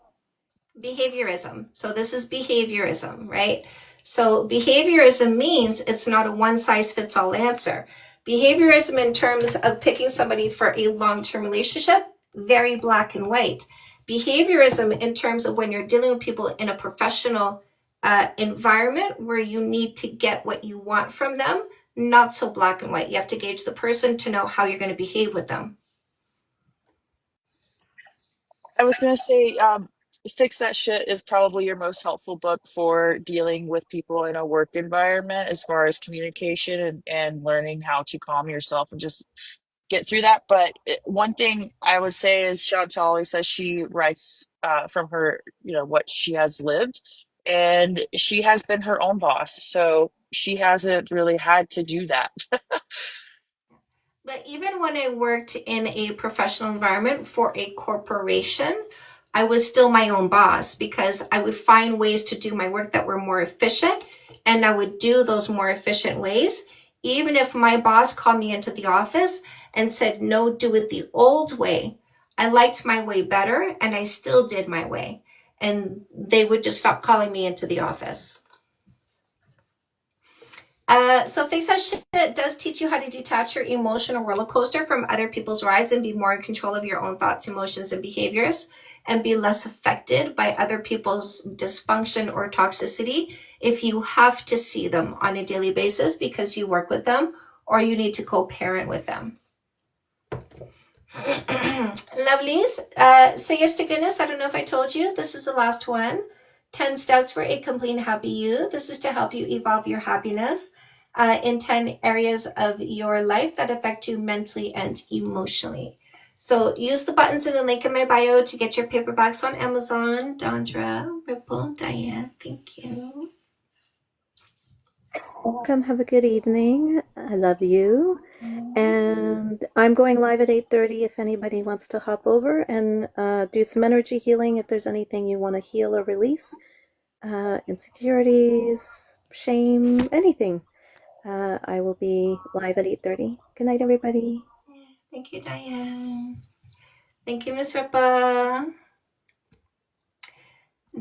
Behaviorism. So this is behaviorism, right? So behaviorism means it's not a one-size-fits-all answer. Behaviorism in terms of picking somebody for a long-term relationship, very black and white. Behaviorism in terms of when you're dealing with people in a professional environment where you need to get what you want from them, not so black and white. You have to gauge the person to know how you're going to behave with them. I was going to say, Fix That Shit is probably your most helpful book for dealing with people in a work environment as far as communication and learning how to calm yourself and just get through that. But one thing I would say is Chantal always says she writes from her, what she has lived, and she has been her own boss. So she hasn't really had to do that. But even when I worked in a professional environment for a corporation, I was still my own boss because I would find ways to do my work that were more efficient, and I would do those more efficient ways. Even if my boss called me into the office and said, no, do it the old way, I liked my way better and I still did my way. And they would just stop calling me into the office. So Fix That Shit does teach you how to detach your emotional roller coaster from other people's rides and be more in control of your own thoughts, emotions, and behaviors, and be less affected by other people's dysfunction or toxicity if you have to see them on a daily basis because you work with them or you need to co-parent with them. Lovelies, say yes to goodness. I don't know if I told you, this is the last one. 10 steps for a complete and happy you. This is to help you evolve your happiness in 10 areas of your life that affect you mentally and emotionally. So use the buttons in the link in my bio to get your paperbacks on Amazon. Dondra, Ripple, Diane, thank you. Welcome. Have a good evening. I love you. And I'm going live at 8:30 if anybody wants to hop over and do some energy healing if there's anything you want to heal or release. Insecurities, shame, anything. I will be live at 8:30. Good night, everybody. Thank you, Diane. Thank you, Miss Ripa.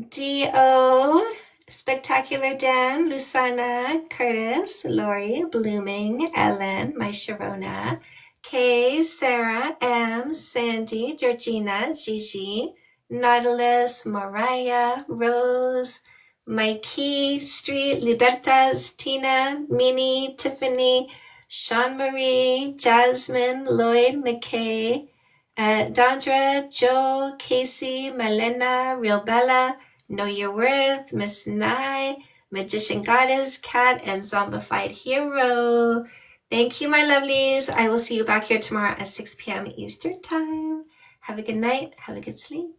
D.O., Spectacular Dan, Lusana, Curtis, Lori, Blooming, Ellen, my Sharona, Kay, Sarah, M, Sandy, Georgina, Gigi, Nautilus, Mariah, Rose, Mikey, Street, Libertas, Tina, Minnie, Tiffany, Sean Marie, Jasmine, Lloyd, McKay, Dondra, Joe, Casey, Malena, Real Bella, Know Your Worth, Miss Nye, Magician Goddess, Cat, and Zombified Hero. Thank you, my lovelies. I will see you back here tomorrow at 6 p.m. Eastern Time. Have a good night. Have a good sleep.